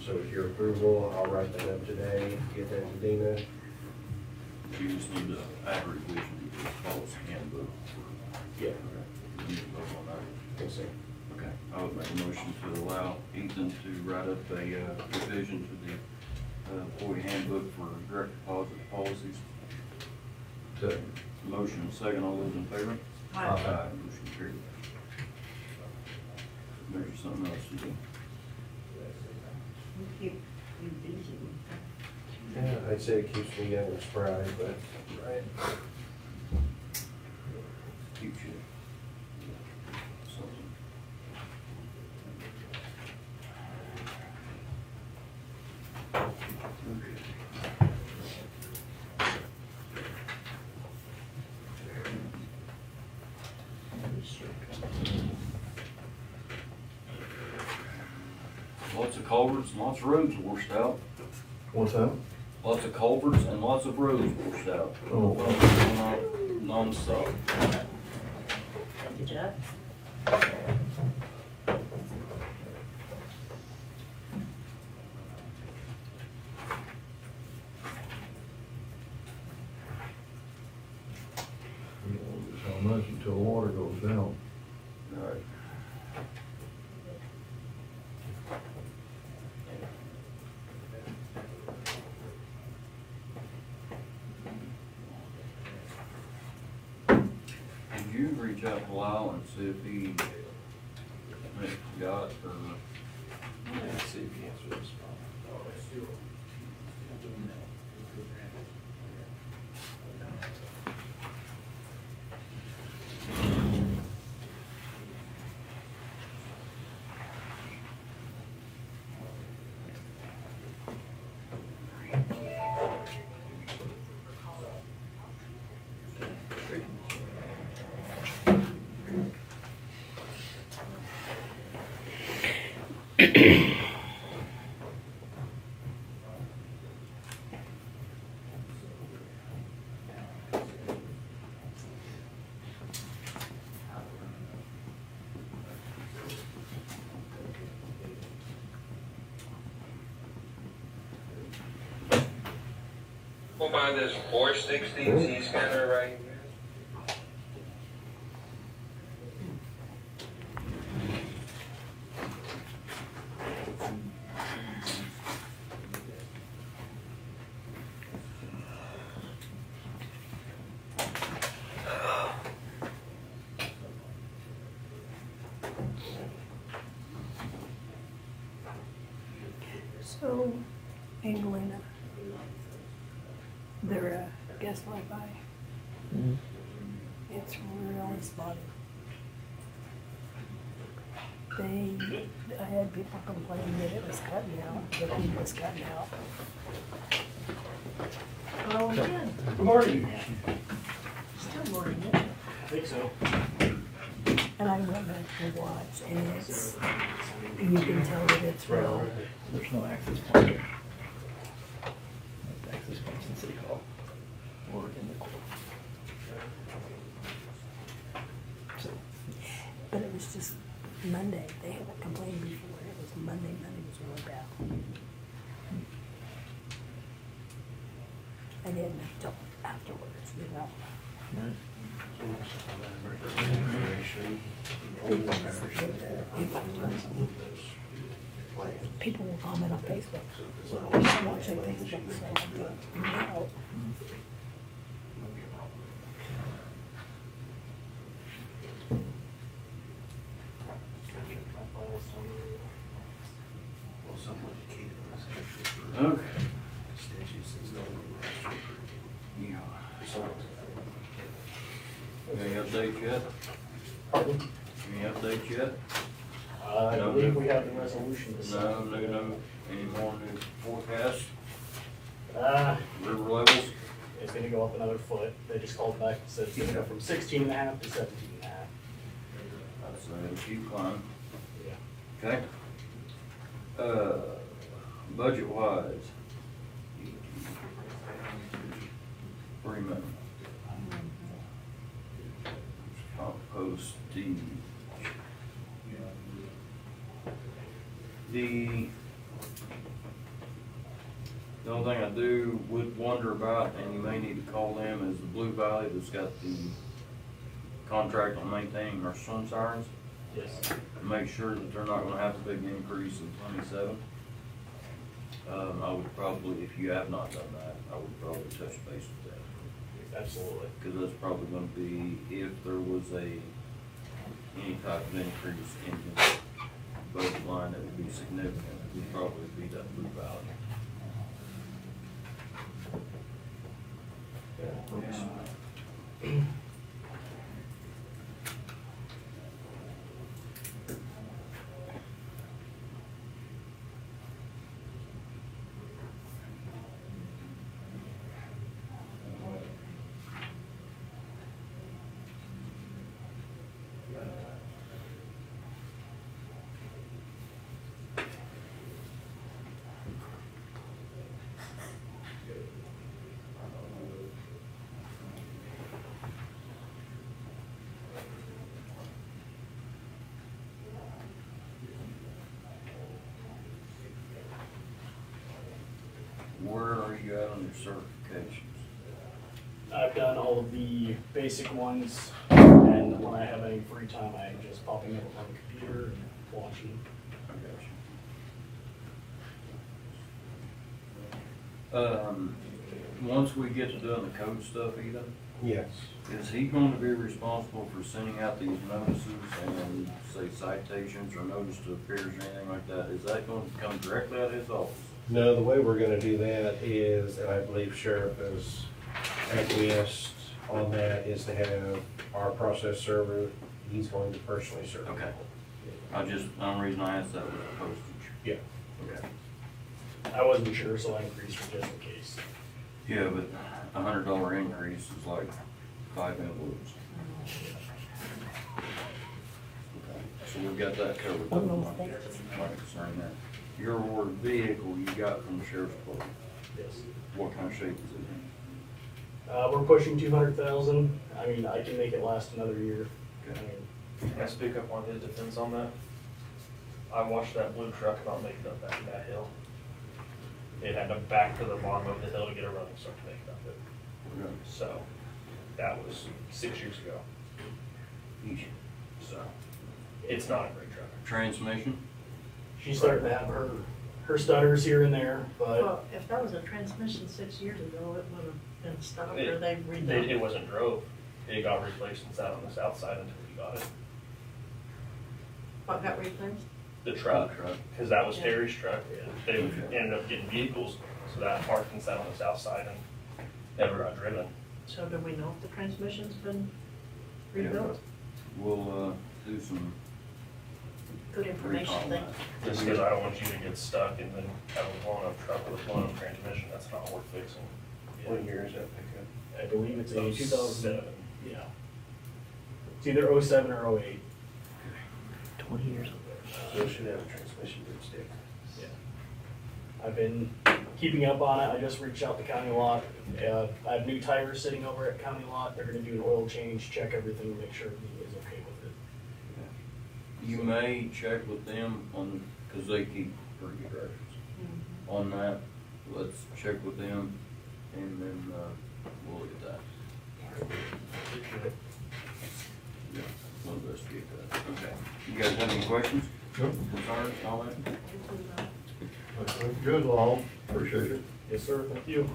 So with your approval, I'll write that up today, get that to Dina. You just need to add a revision to the policy handbook. Yeah. You need to vote on that. Thanks, sir. Okay, I would make a motion to allow Ethan to write up a revision to the employee handbook for direct deposit policies. Second. Motion second, all those in favor? Aye. Motion carried. There's something else to do. You keep you busy. Yeah, I'd say it keeps me young and spry, but, right. Keeps you. Something. Lots of culverts and lots of roads washed out. What's that? Lots of culverts and lots of roads washed out. Oh. Non-stop. Did you? you reach out to Lyle and see if he got, or, Let's see if he answers this. We'll buy this 460 Z scanner right here. So, Angelina, their gas Wi-Fi, it's really spotty. I had people complaining that it was cutting out, the feed was cutting out. Hello again. Good morning. Still morning, I think so. and I went back to watch, and it's, you can tell that it's real. There's no access point there. No access points in City Hall or in the court. So, But it was just Monday, they haven't complained before, it was Monday was really bad. I didn't until afterwards, you know. right. People will comment on Facebook, so I was watching Facebook, so I go, no. okay. Yeah. Any updates yet? Pardon? Any updates yet? I believe we have the resolution to sign. No, any more new forecast, Uh, river levels? it's gonna go up another foot. They just called back and said it's gonna go from 16.5 to 17.5. That's a cheap climb. Yeah. Okay. Budget wise. Pretty much. Compost the only thing I would wonder about, and you may need to call them, is the Blue Valley that's got the contract on maintaining our swim sirens. Yes. To make sure that they're not gonna have a big increase in 27. I would probably, if you have not done that, I would probably touch base with that. Absolutely. Cause that's probably gonna be, if there was any type of increase in the budget line that would be significant, it would probably be that Blue Valley. Where are you at on your certifications? I've done all of the basic ones, and when I have any free time, I'm just popping up on the computer and watching. I got you. Once we get to doing the code stuff, Ethan, Yes. Is he going to be responsible for sending out these notices and say citations or notice to appears or anything like that? Is that going to come directly out of his office? No, the way we're gonna do that is, and I believe Sheriff has acquiesced on that, is to have our process server, he's going to personally serve. Okay. The only reason I asked that was the postage. Yeah. Okay. I wasn't sure, so I increased it just in case. Yeah, but $100 increase is like 5 envelopes. Okay, so we've got that covered. My concern there. Your award vehicle you got from the sheriff's department, Yes. what kind of shape is it in? We're pushing 200,000. I mean, I can make it last another year. I Okay. mean, Can I speak up on his defense on that? I watched that blue truck not make it up that hill. It had to back to the bottom of the hill to get a running start to make it up it. Okay. So, that was 6 years ago. Each. So, it's not a great truck. Transmission? she's starting to have her stutters here and there, but Well, if that was a transmission 6 years ago, it would have been stopped or they redone It it. wasn't drove. It got replaced and sat on the south side until we got it. What got replaced? The truck, because that was Yeah. Terry's truck. They ended up getting vehicles, so that parked and sat on the south side and never got driven. So do we know if the transmission's been rebuilt? We'll, do some Good information, recall on thank that. Just because I don't want you to get stuck and then have a blown up truck with a blown up transmission, that's not worth fixing. What year is that pickup? I believe it's a 2007. 2007. Yeah. It's either 07 or 08. 20 years. So it should have a transmission dipstick. Yeah. I've been keeping up on it. I just reached out to County Lot. I have new tires sitting over at County Lot. They're gonna do an oil change, check everything, make sure everything is okay with it. You may check with them on, cause they keep pretty good records on that. Let's check with them and then, we'll look at that. Yeah, we'll investigate that. Okay. You guys have any questions? Nope. Concerns, comments? Good, Long, appreciate it. Yes, sir, thank you.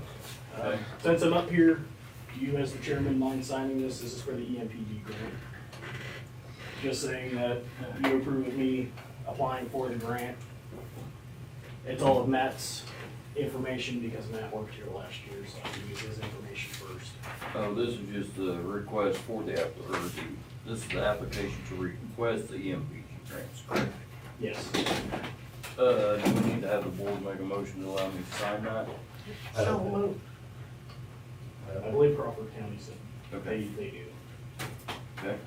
Okay. Since I'm up here, do you as the chairman mind signing this? This is for the EMPD grant. Just saying that you approve of me applying for the grant. It's all of Matt's information because Matt worked here last year, so I'll use his information first. Oh, this is just the request for the this is the application to request the EMPG grants, correct? Yes. Do we need to have the board make a motion to allow me to sign that? So moved. I believe Crawford County said Okay. they do. Okay.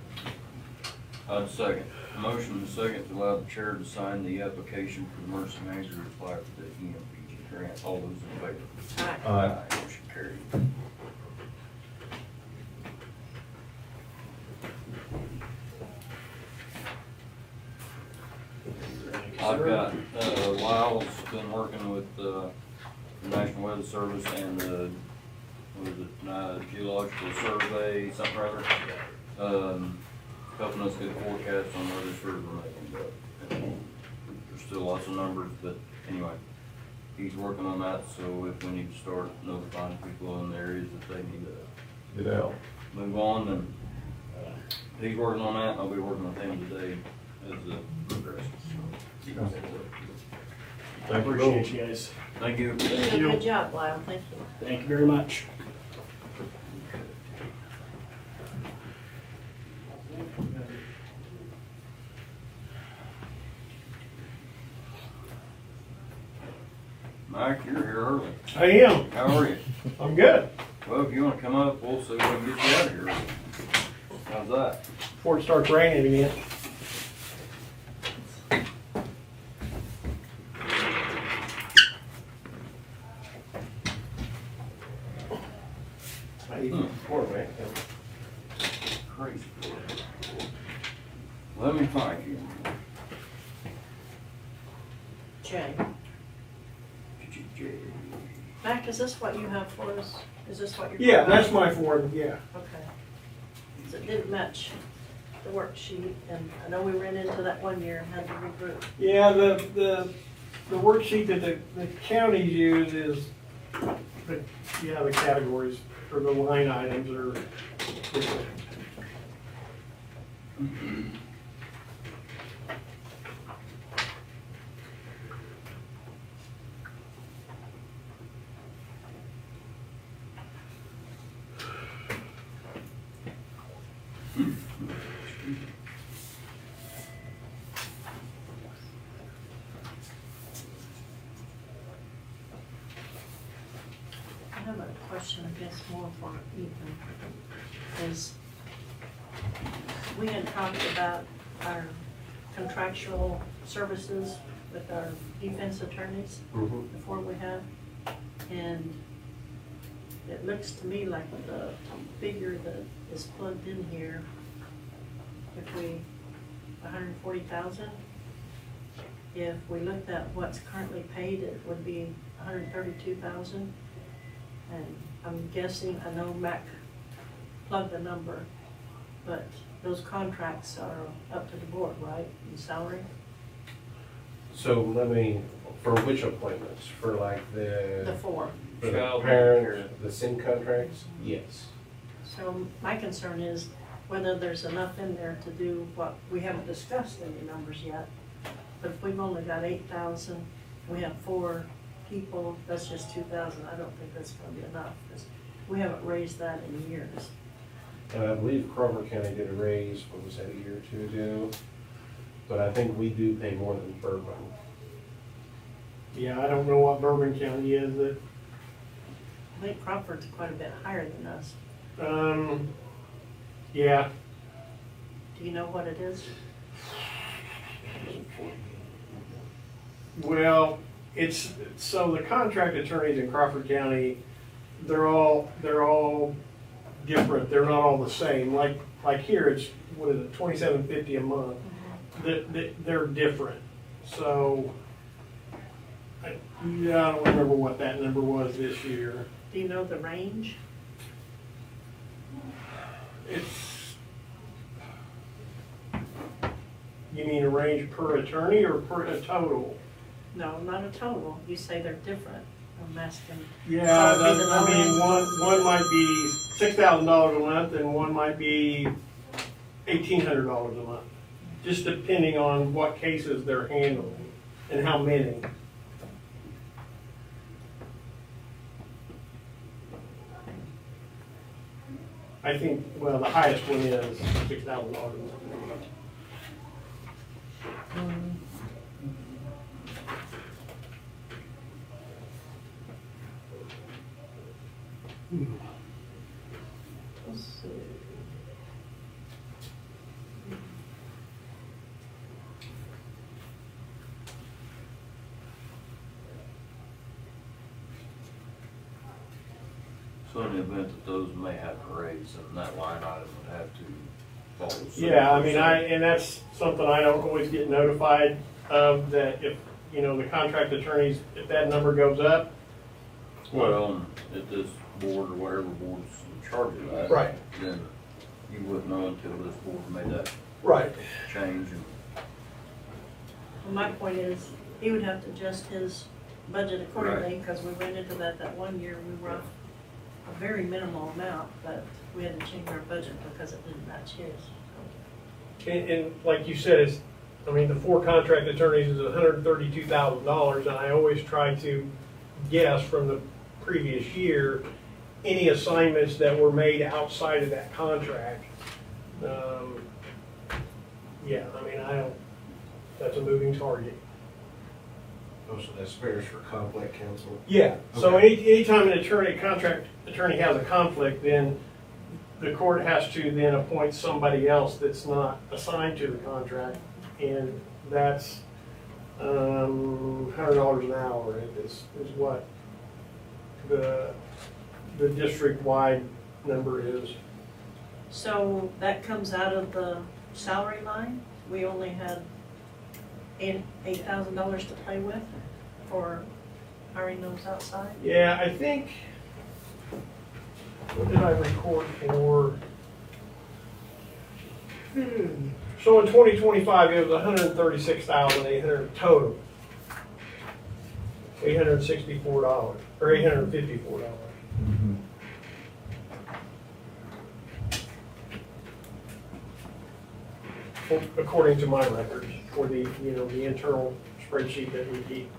Second. Motion and second to allow the chair to sign the application for the emergency manager to apply for the EMPG grant. All those in favor? Aye. Aye. Motion carried. I've got, Lyle's been working with, the National Weather Service and the, what is it, Geological Survey, something or other. Helping us get a forecast on where this river may end up. And there's still lots of numbers, but anyway, he's working on that, so if we need to start notifying people in the areas that they need to Get out. move on, then, he's working on that, and I'll be working with him today as it progresses. I appreciate you guys. Thank you. You did a good job, Lyle, thank you. Thank you very much. Mike, you're here early. I am. How are you? I'm good. Well, if you wanna come up, we'll see if we can get you out of here. How's that? Before it starts raining again. Crazy. Let me find you. Jay, Mac, is this what you have for us? Is this what you're? Yeah, that's my form, yeah. Okay. So it didn't match the worksheet, and I know we ran into that one year and had to regroup. Yeah, the worksheet that the counties use is, the categories or the line items are different. I have a question, I guess, more for Ethan, is we had talked about our contractual services with our defense attorneys before we have, and it looks to me like the figure that is plugged in here, if we, 140,000, if we looked at what's currently paid, it would be 132,000. And I'm guessing, I know Mac plugged the number, but those contracts are up to the board, right, in salary? So let me, for which appointments? For like The four. for the Child parent, the SIN contracts? Yes. So my concern is whether there's enough in there to do what, we haven't discussed any numbers yet, but if we've only got 8,000, we have 4 people, that's just 2,000, I don't think that's gonna be enough, because we haven't raised that in years. And I believe Crawford County did a raise, what was that, a year or two ago? But I think we do pay more than Bourbon. Yeah, I don't know what Bourbon County is, that, I think Crawford's quite a bit higher than us. yeah, Do you know what it is? well, it's, so the contract attorneys in Crawford County, they're all different, they're not all the same, like here, it's, what is it, $27.50 a month. They're different, so, I don't remember what that number was this year. Do you know the range? It's, you mean a range per attorney or per a total? No, not a total, you say they're different, I'm asking. Yeah, So it'd be the I mean, lower- one might be $6,000 a month and one might be $1,800 a month. Just depending on what cases they're handling and how many. I think, well, the highest one is $6,000 a month. Let's see. So in the event that those may have to raise, then that line item would have to follow. Yeah, I mean, and that's something I don't always get notified of, that if, you know, the contract attorneys, if that number goes up. Well, if this board or whatever board's in charge of that. Right. Then you wouldn't know until this board made that Right. change. And Well, my point is, he would have to adjust his budget accordingly, because we went into that one year, we were off a very minimal amount, but we had to change our budget because it didn't match his. And like you said, it's, I mean, the 4 contract attorneys is $132,000, and I always try to guess from the previous year any assignments that were made outside of that contract. Yeah, I mean, that's a moving target. Oh, so that spares for conflict counsel? Yeah, so Okay. anytime an contract attorney has a conflict, then the court has to then appoint somebody else that's not assigned to the contract, and that's $100 an hour is what the district-wide number is. So that comes out of the salary line? We only had $8,000 to play with for hiring those outside? Yeah, I think, what did I record for? So in 2025, it was $136,800 total. $864, or $854. according to my records, for the, you know, the internal spreadsheet that we keep.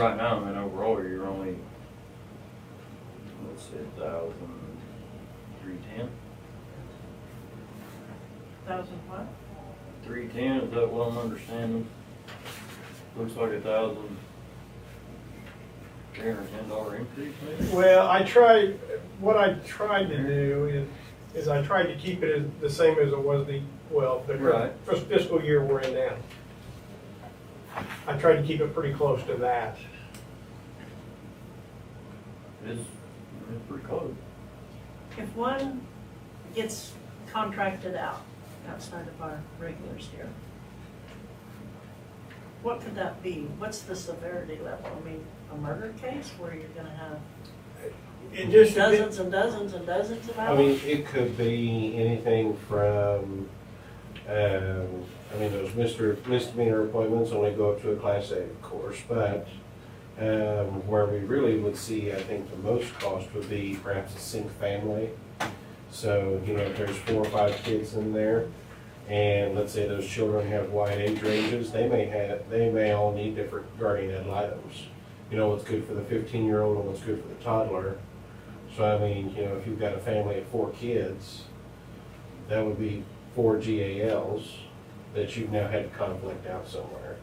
Right now, I mean, overall, you're only, let's say, 310? 1,000 what? 310, is that what I'm understanding? Looks like $1,310 increase, maybe? Well, what I tried to do is I tried to keep it as the same as it was the Right. first fiscal year we're in now. I tried to keep it pretty close to that. It's pretty close. If one gets contracted out outside of our regulars here, what could that be? What's the severity level? I mean, a murder case where you're gonna have dozens and dozens and dozens of I hours? mean, it could be anything from, those misdemeanor appointments only go up to a Class A, of course, but where we really would see, I think, the most cost would be perhaps a single family. So, you know, if there's 4 or 5 kids in there, and let's say those children have wide age ranges, they may all need different guardian ad litems. You know, what's good for the 15-year-old and what's good for the toddler. So, I mean, you know, if you've got a family of 4 kids, that would be 4 GALs that you've now had to conflict out somewhere,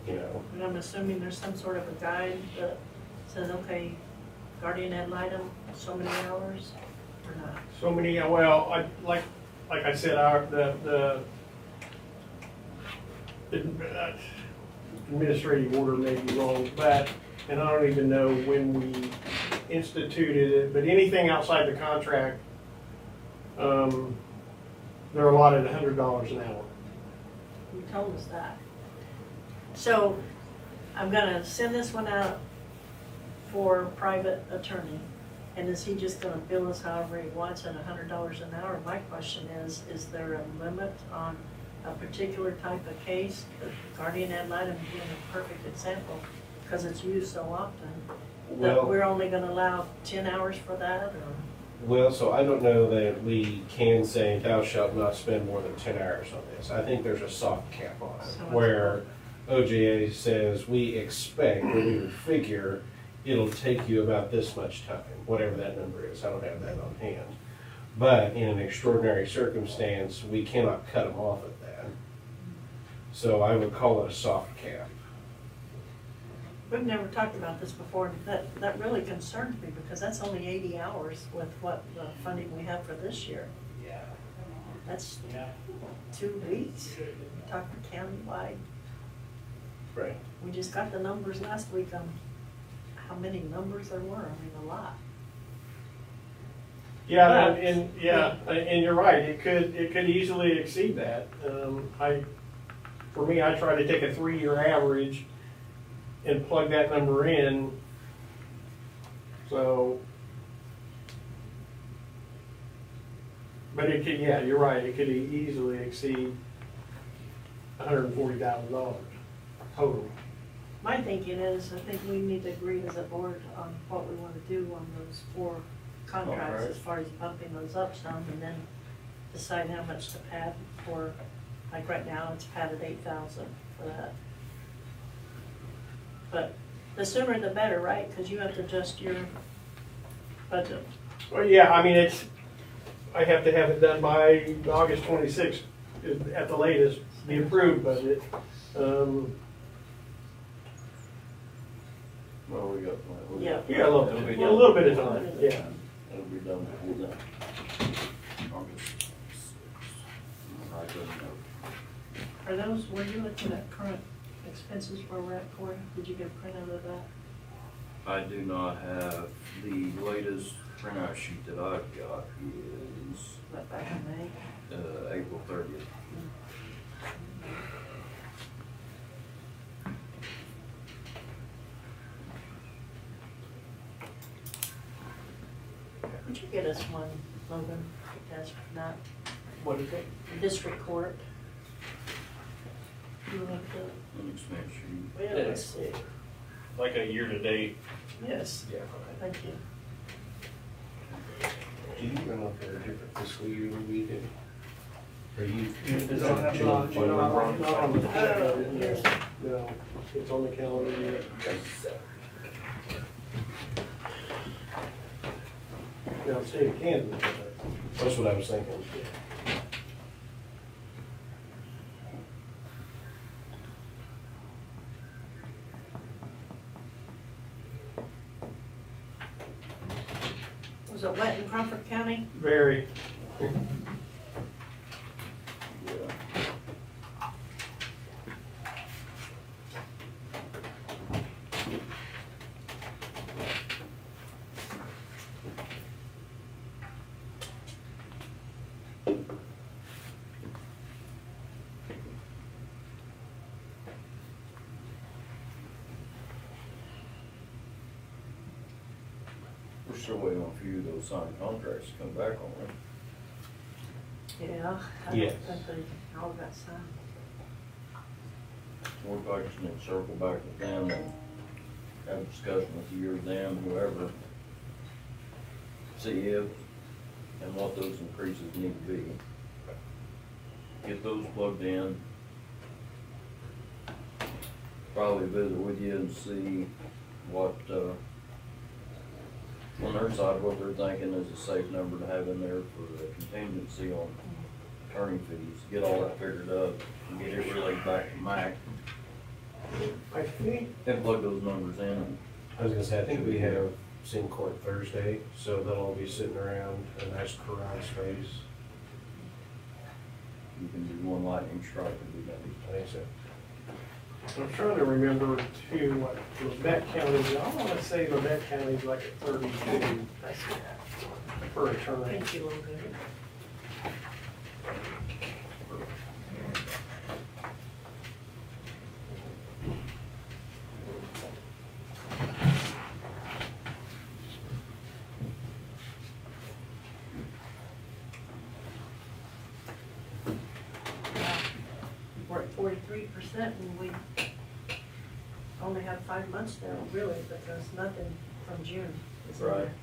you know. And I'm assuming there's some sort of a guide that says, okay, guardian ad litem, so many hours, or not? So many, well, like I said, the administrative order may be wrong, but, and I don't even know when we instituted it, but anything outside the contract, they're allotted $100 an hour. You told us that. So I'm gonna send this one out for private attorney. And is he just gonna bill us however he wants at $100 an hour? My question is there a limit on a particular type of case? The guardian ad litem being a perfect example, because it's used so often, that Well- we're only gonna allow 10 hours for that, or? Well, so I don't know that we can say thou shalt not spend more than 10 hours on this. I think there's a soft cap on So it, it's where OJA says we expect, or we would figure, it'll take you about this much time, whatever that number is. I don't have that on hand. But in an extraordinary circumstance, we cannot cut them off at that. So I would call it a soft cap. We've never talked about this before. That really concerns me, because that's only 80 hours with what the funding we have for this year. That's 2 weeks, talking countywide. Right. We just got the numbers last week on how many numbers there were. I mean, a lot. Yeah, and you're right. It could easily exceed that. For me, I try to take a 3-year average and plug that number in. So, but it could, yeah, you're right. It could easily exceed $140,000 total. My thinking is, I think we need to agree as a board on what we want to do on those 4 contracts, Alright. as far as bumping those up some, and then decide how much to pad for. Like right now, it's padded 8,000 for that. But the sooner the better, right? Because you have to adjust your budget. Well, yeah, I mean, I have to have it done by August 26th at the latest, the approved budget. Well, we got. Yeah. Yeah, a little bit of time, yeah. It'll be done before then. August 6th. I don't know. Are those, were you looking at current expenses where we're at, Corey? Did you get a printout of that? I do not have, the latest printout sheet that I've got is That back in May? April 30th. Could you get us one, Logan, that's not What is it? district court? You want to, Let me just make sure. well, let's see, Like a year-to-date. yes, Yeah. thank you. Do you even know if they're a different fiscal year than we did? Or you? It's not on the calendar, yes. no, it's on the calendar yet. Now, state of Kansas, That's what I was thinking. Was it wet in Crawford County? very. We're still waiting on a few of those signed contracts to come back on, right? Yeah. I Yes. don't think they all got signed. So we're probably just need to circle back with them and have a discussion with you or them, whoever. See if and what those increases need to be. Get those plugged in. Probably visit with you and see what, on their side, what they're thinking is a safe number to have in there for the contingency on attorney fees. Get all that figured up and get it relayed back to Mike I think, and plug those numbers in. I was gonna say, I think we have Sim Court Thursday, so they'll all be sitting around a nice crowd space. You can do one lightning strike and be done. I think so. I'm trying to remember too, what Levette County, I wanna say Levette County's like at 32 per attorney. Thank you, Logan. We're at 43% and we only have 5 months there, really, because nothing from June is in Right. there.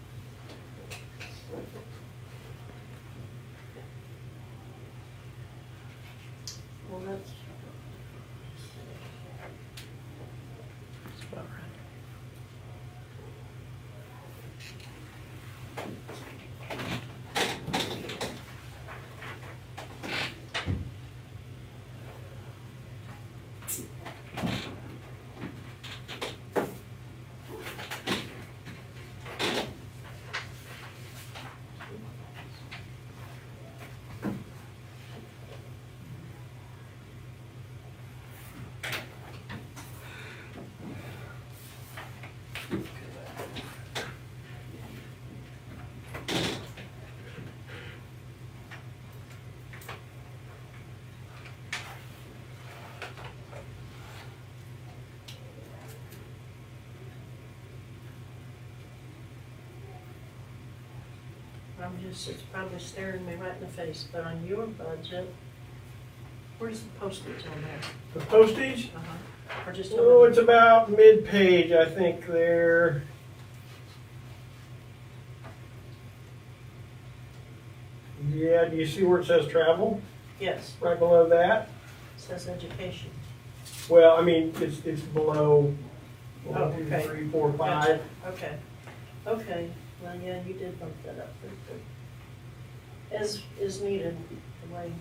Well, that's about right. It's probably staring me right in the face, but on your budget, where's the postage on there? The postage? Uh-huh. Or just Oh, on it's about mid-page, I think there. Yeah, do you see where it says travel? Yes, Right below that? it says education. Well, I mean, it's below Oh, 1, 2, okay. 3, 4, 5. Gotcha. Okay, okay, well, yeah, you did bump that up pretty good. As is needed, the way.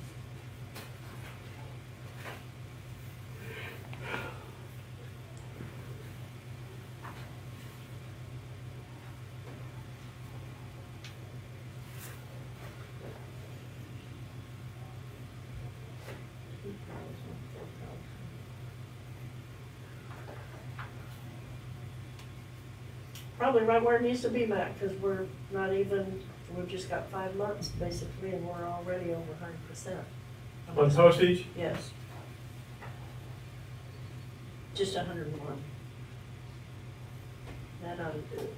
Probably right where it needs to be, Matt, because we're not even, we've just got 5 months basically, and we're already over 100%. On postage? Yes. Just 101. That ought to do it.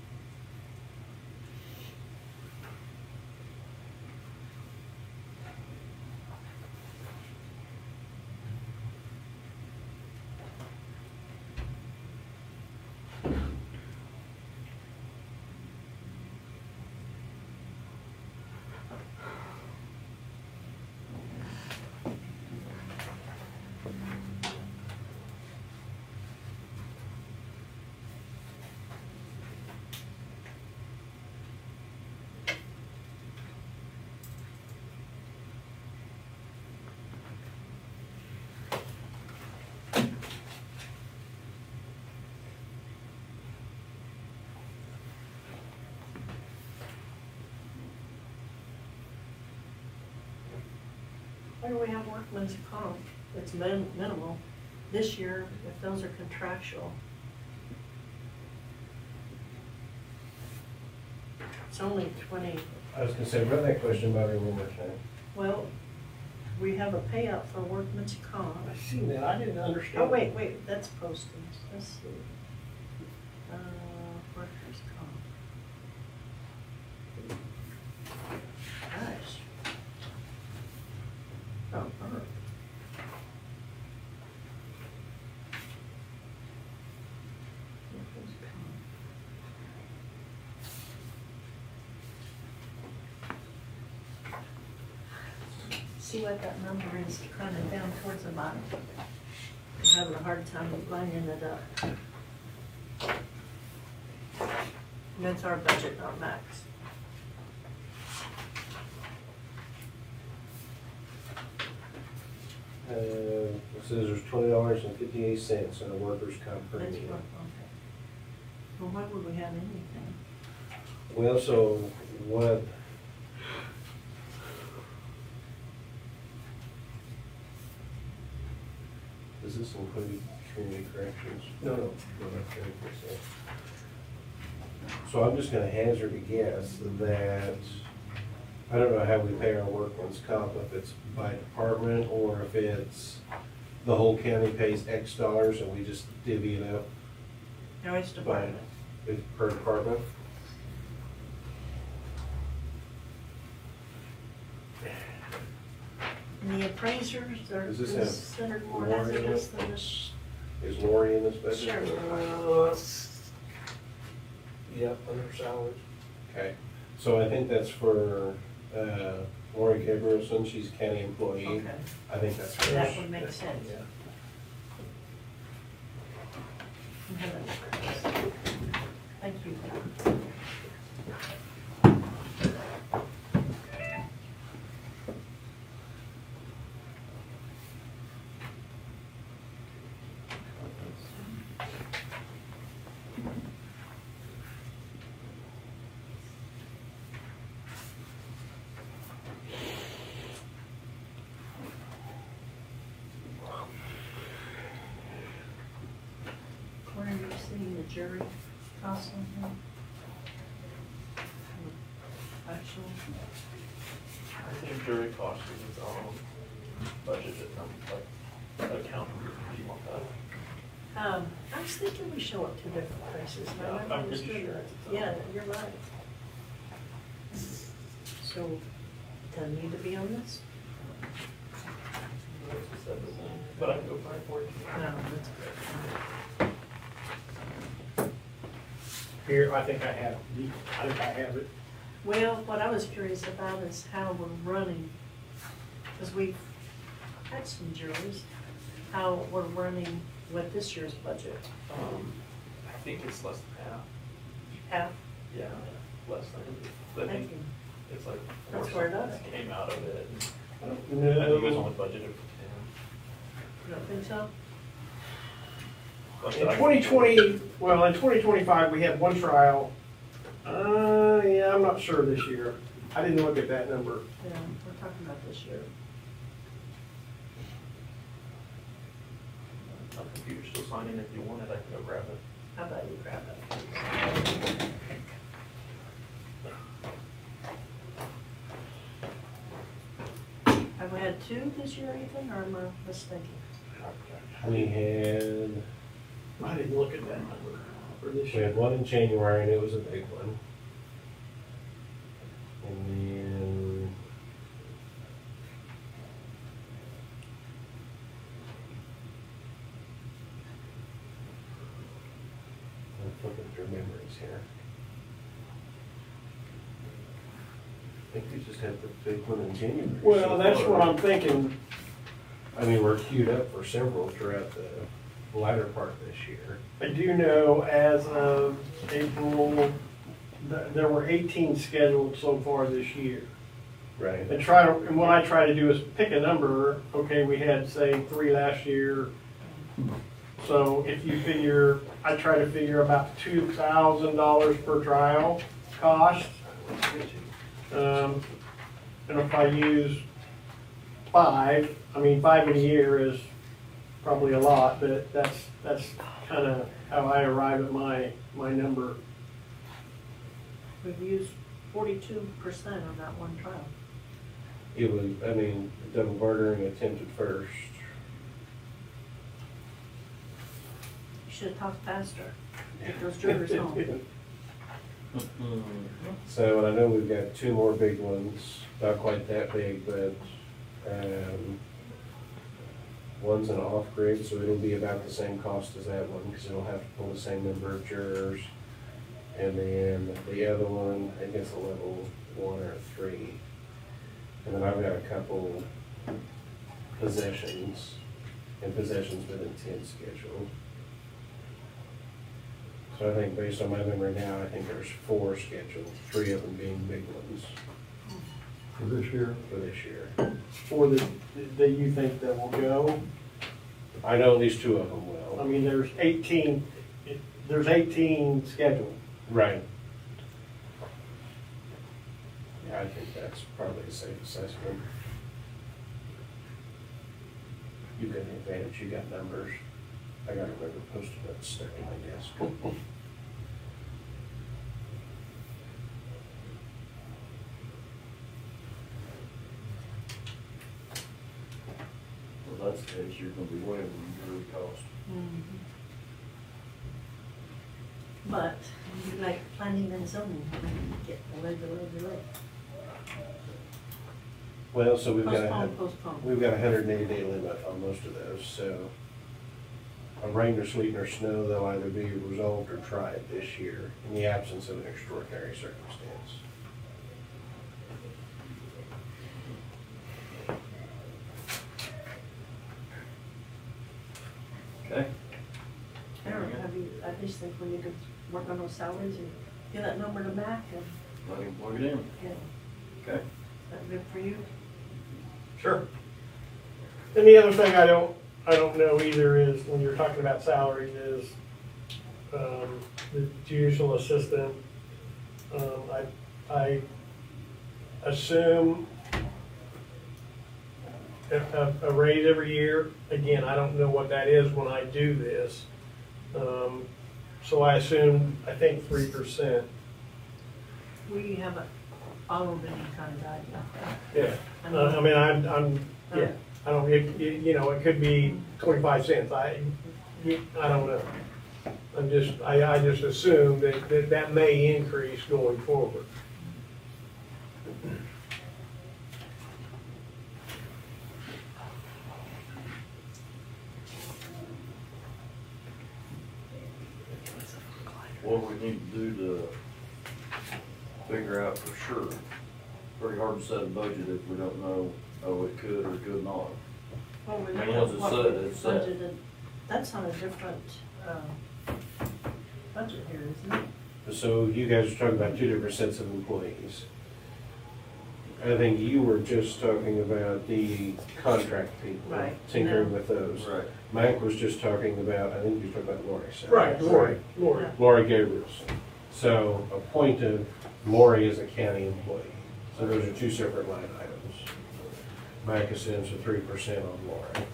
Why do we have workman's comp? It's minimal. This year, if those are contractual. It's only 20, I was gonna say, run that question by me one more time. well, we have a payout for workman's comp. I seen that, I didn't understand. Oh, wait, that's postings. Let's see. Workers' comp. Gosh. Oh, Earth. Workers' comp. See what that number is, kind of down towards the bottom. I'm having a hard time lining it up. And that's our budget, not max. It says there's $20.58 in a workers' comp That's premium. what, okay. Well, why would we have anything? Well, so what? Does this include community corrections? No. So I'm just gonna hazard a guess that, I don't know how we pay our workman's comp, if it's by department or if it's the whole county pays X dollars and we just divvy it up No, it's department. per department. And the appraisers are Does this have considered more Lori in hazardous it? than this. Is Lori in this budget? Sure. Yep, under salaries. Okay, so I think that's for, Lori Gabrielson, she's county employee. Okay. I think that's her. That would make sense. Yeah. Thank you. Where are you seeing the jury costs on here? Actual, I think jury cost is its own budgeted number, like account, if you want that. I was thinking we show up two different places, and I Yeah, never I'm pretty understood sure that. it's its own. Yeah, you're right. So, doesn't need to be on this? But I can go find it for you. No, that's good. Here, I think I have, I think I have it. Well, what I was curious about is how we're running, because we've had some juries, how we're running with this year's budget. I think it's less than half. Half? Yeah, less than, I think it's like That's four where it something is. came out of it. I think No. it was only budgeted for You don't think so? 10. In 2020, well, in 2025, we had one trial. Yeah, I'm not sure this year. I didn't look at that number. Yeah, we're talking about this year. My computer's still signing. If you want it, I can go grab it. How about you grab it? Have we had two this year or anything, or am I mistaken? We had, I didn't look at that number for this we year. had one in January and it was a big one. And then I'm flipping through memories here. I think we just had the big one in January. Well, that's what I'm thinking. I mean, we're queued up for several throughout the latter part of this year. I do know as of April, there were 18 scheduled so far this year. Right. And what I try to do is pick a number. Okay, we had, say, 3 last year. So if you figure, I try to figure about $2,000 per trial cost. And if I use 5. I mean, 5 in a year is probably a lot, but that's kind of how I arrive at my number. We've used 42% on that one trial. It was, I mean, double bartering attempted first. You should have talked faster. Get those jurors home. So, and I know we've got 2 more big ones, not quite that big, but, one's an off-grid, so it'll be about the same cost as that one, because it'll have to pull the same number of jurors. And then the other one, I guess a level 1 or 3. And then I've got a couple possessions, and possessions with intent scheduled. So I think based on my memory now, I think there's 4 scheduled, 3 of them being big ones. For this year? For this year. For that you think that will go? I know at least 2 of them will. I mean, there's 18 scheduled. Right. Yeah, I think that's probably a safe assessment. You've got the advantage, you got numbers. I got a regular post-it note stuck in my desk. Well, that's the case, you're gonna be way over your jury cost. But you like planning and zoning, get delay. Well, so we've got Postpone. we've got a 180-day limit on most of those, so a rain or sleet or snow, they'll either be resolved or tried this year in the absence of an extraordinary circumstance. Okay? Aaron, I just think we need to work on those salaries and get that number to Mac and, Let him plug it in. yeah, Okay? is that good for you? Sure. And the other thing I don't know either is, when you're talking about salaries, is the judicial assistant. I assume a raise every year. Again, I don't know what that is when I do this. So I think 3%. We haven't followed any kind of guideline. Yeah. I mean, yeah. I don't, it could be 25 cents. I don't know. I just assume that may increase going forward. What we need to do to figure out for sure. Pretty hard to set a budget if we don't know, it could or could not. Well, we I mean, look once at it's what set, we it's set. budgeted. That's on a different, budget here, isn't it? So you guys are talking about 2 different sets of employees. I think you were just talking about the contract people, Right. tinkering with those. Right. Mike was just talking about, I think you were talking about Lori. Right, Lori. Lori Gabrielson. So appointed, Lori is a county employee. So those are 2 separate line items. Mike assumes a 3% on Lori.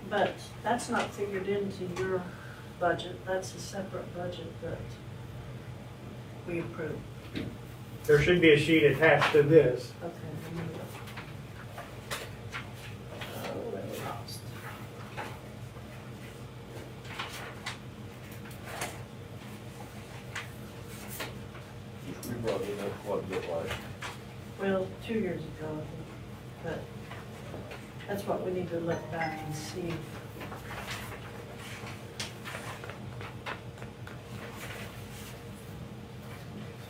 But that's not figured into your budget. That's a separate budget that we approved. There should be a sheet attached to this. Okay. We brought it up quite a bit last year. Well, 2 years ago, I think, but that's what we need to look back and see.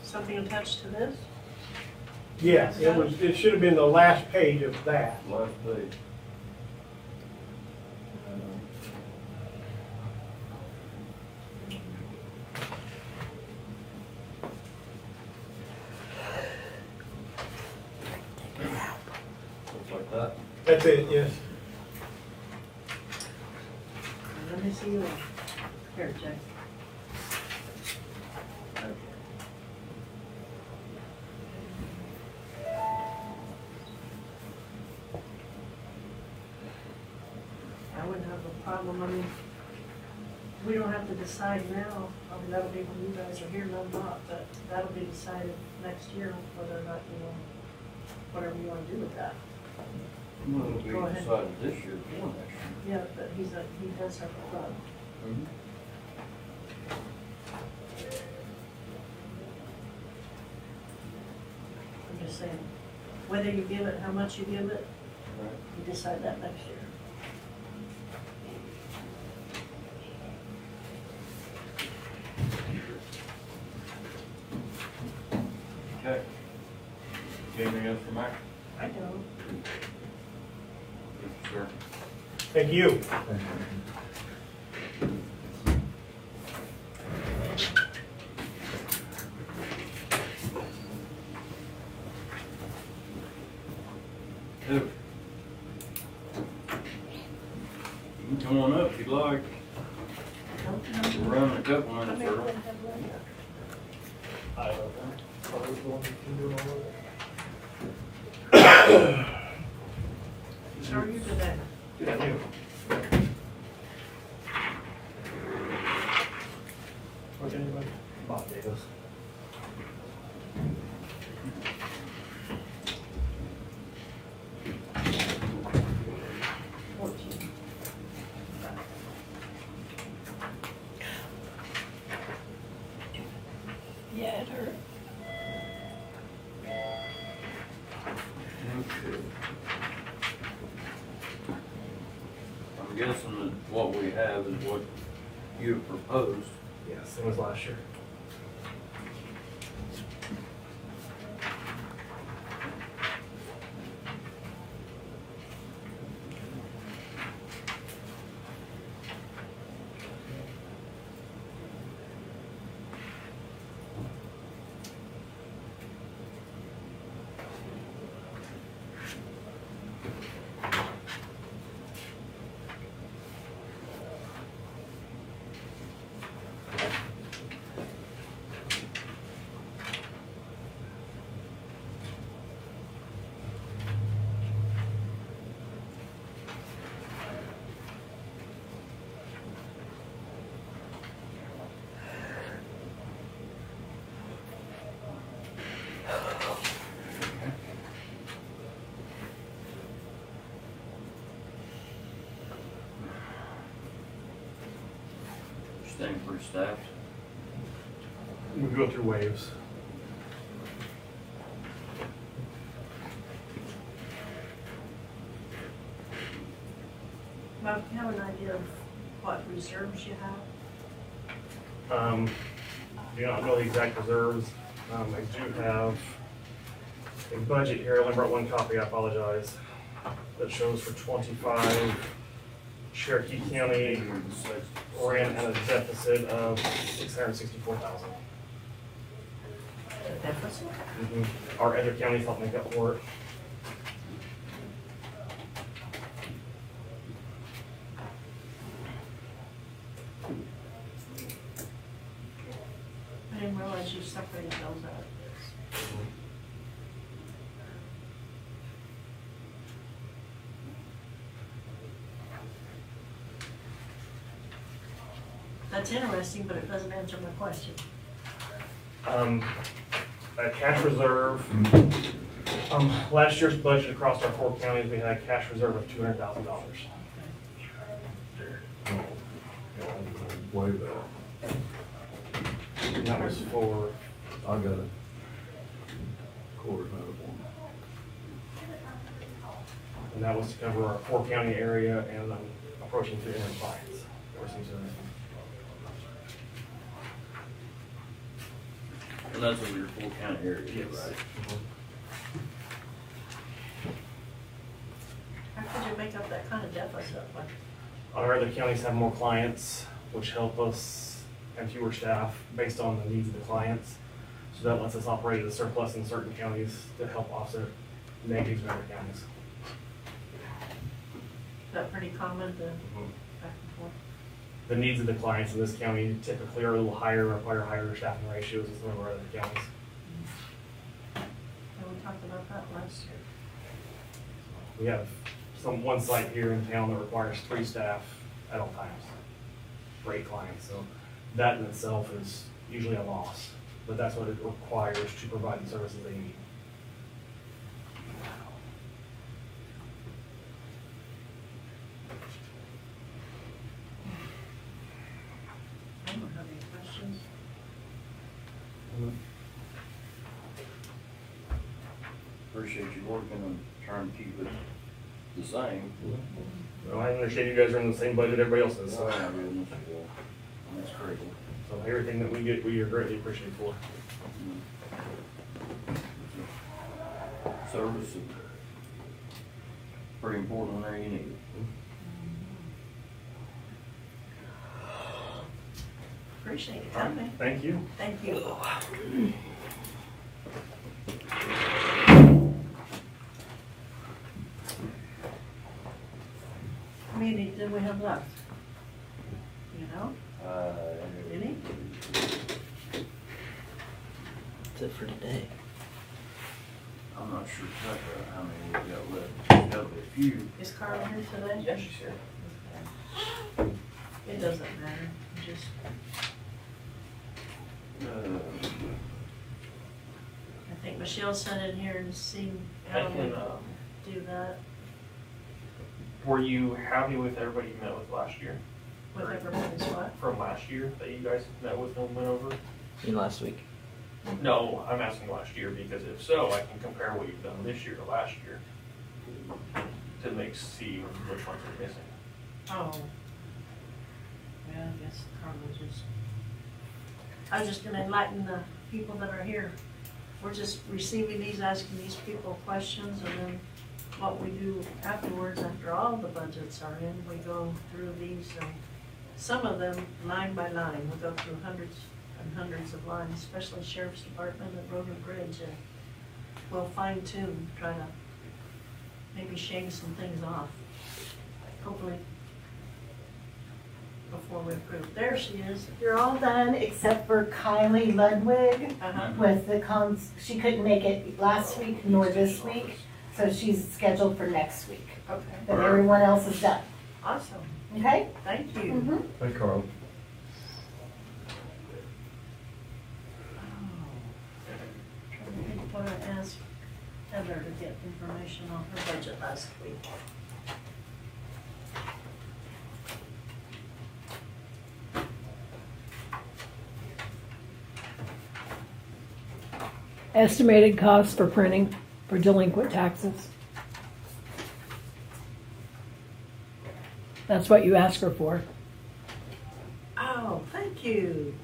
Something attached to this? Yes, it should have been the last page of that. Last page. Looks like that. That's it, yes. Let me see yours. Here, Jay. have a problem. I mean, we don't have to decide now. I mean, that'll be when you guys are here, and I'm not, but that'll be decided next year whether or not, whatever you want to do with that. Well, Go we ahead. decided this year for next Yeah, but he does have a club. year. I'm just saying, whether you give it, how much you give it, Right. you decide that next year. Okay. Do you have anything else for Mike? I don't. Sir. Thank you. Who? You can come on up if you'd like. We're running a couple minutes early. I don't know. I was the one who can do all of it. How are you today? Good, I do. What's anybody? Bob Davis. Yeah, it hurt. Okay. I'm guessing that what we have is what you proposed. Yes, it was last year. Staying pretty staffed. We go through waves. Bob, do you have an idea of what reserves you have? Do not know the exact reserves. I do have a budget here. I only brought one copy, I apologize. That shows for 25, Cherokee County ran at a deficit of $664,000. A deficit? Our other counties help make up for it. I didn't realize you separated those out. That's interesting, but it doesn't answer my question. A cash reserve, last year's budget across our 4 counties, we had a cash reserve of $200,000. Way back. And that was for, I got a quarter of one. and that was to cover our 4 county area and approaching 300 clients. There were some And that's in your full county area, Yes. right? How could you make up that kind of deficit? Like, Our other counties have more clients, which help us and fewer staff based on the needs of the clients. So that lets us operate at a surplus in certain counties to help offset negatives in other counties. is that pretty common to back and forth? The needs of the clients in this county typically are a little higher, require higher staffing ratios than some of our other counties. And we talked about that last year. We have one site here in town that requires 3 staff at all times. Great clients, so that in itself is usually a loss, but that's what it requires to provide the services they need. I don't have any questions. Appreciate you working and trying to keep it the same. Well, I understand you guys are in the same budget everybody else is, Oh, so, my goodness, yeah. That's crazy. so everything that we get, we are greatly appreciated for. Service is pretty important whenever you need it. Appreciate it coming. Thank you. Thank you. How many do we have left? You know, any? That's it for today. I'm not sure exactly how many we got left. There'll be a few. Is Carla here today? Yeah, she's here. It doesn't matter, just, I think Michelle sent it here and seen how I we can, do that were you happy with everybody you met with last year? with everybody's what? From last year that you guys met with and went over? Last week. No, I'm asking last year because if so, I can compare what you've done this year to last year to see which ones are missing. Oh. Yeah, I guess Carla just, I was just gonna enlighten the people that are here. We're just receiving these, asking these people questions, and then what we do afterwards, after all the budgets are in, we go through these, and some of them line by line. We go through hundreds and hundreds of lines, especially Sheriff's Department and Road and Bridge, and we'll fine tune, try to maybe shave some things off, hopefully, before we approve. There she is. You're all done except for Kylie Ludwig Uh-huh. with the she couldn't make it last week nor this week, so she's scheduled for next week. Okay. But everyone else is done. Awesome. Okay? Thank you. Mm-hmm. Hey, Carl. Trying to think what I asked Heather to get information on her budget last week. Estimated costs for printing for delinquent taxes. That's what you asked her for. Oh, thank you.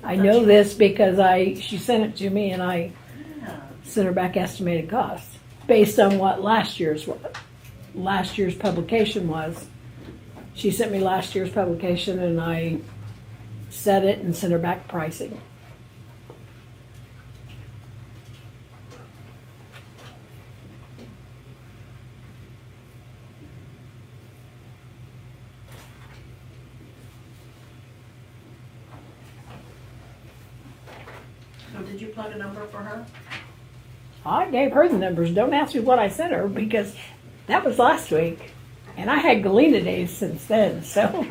I know this because she sent it to me and I Yeah. sent her back estimated costs based on what last year's publication was. She sent me last year's publication and I set it and sent her back pricing. So did you plug a number for her? I gave her the numbers. Don't ask me what I sent her because that was last week. And I had Galena days since then, so.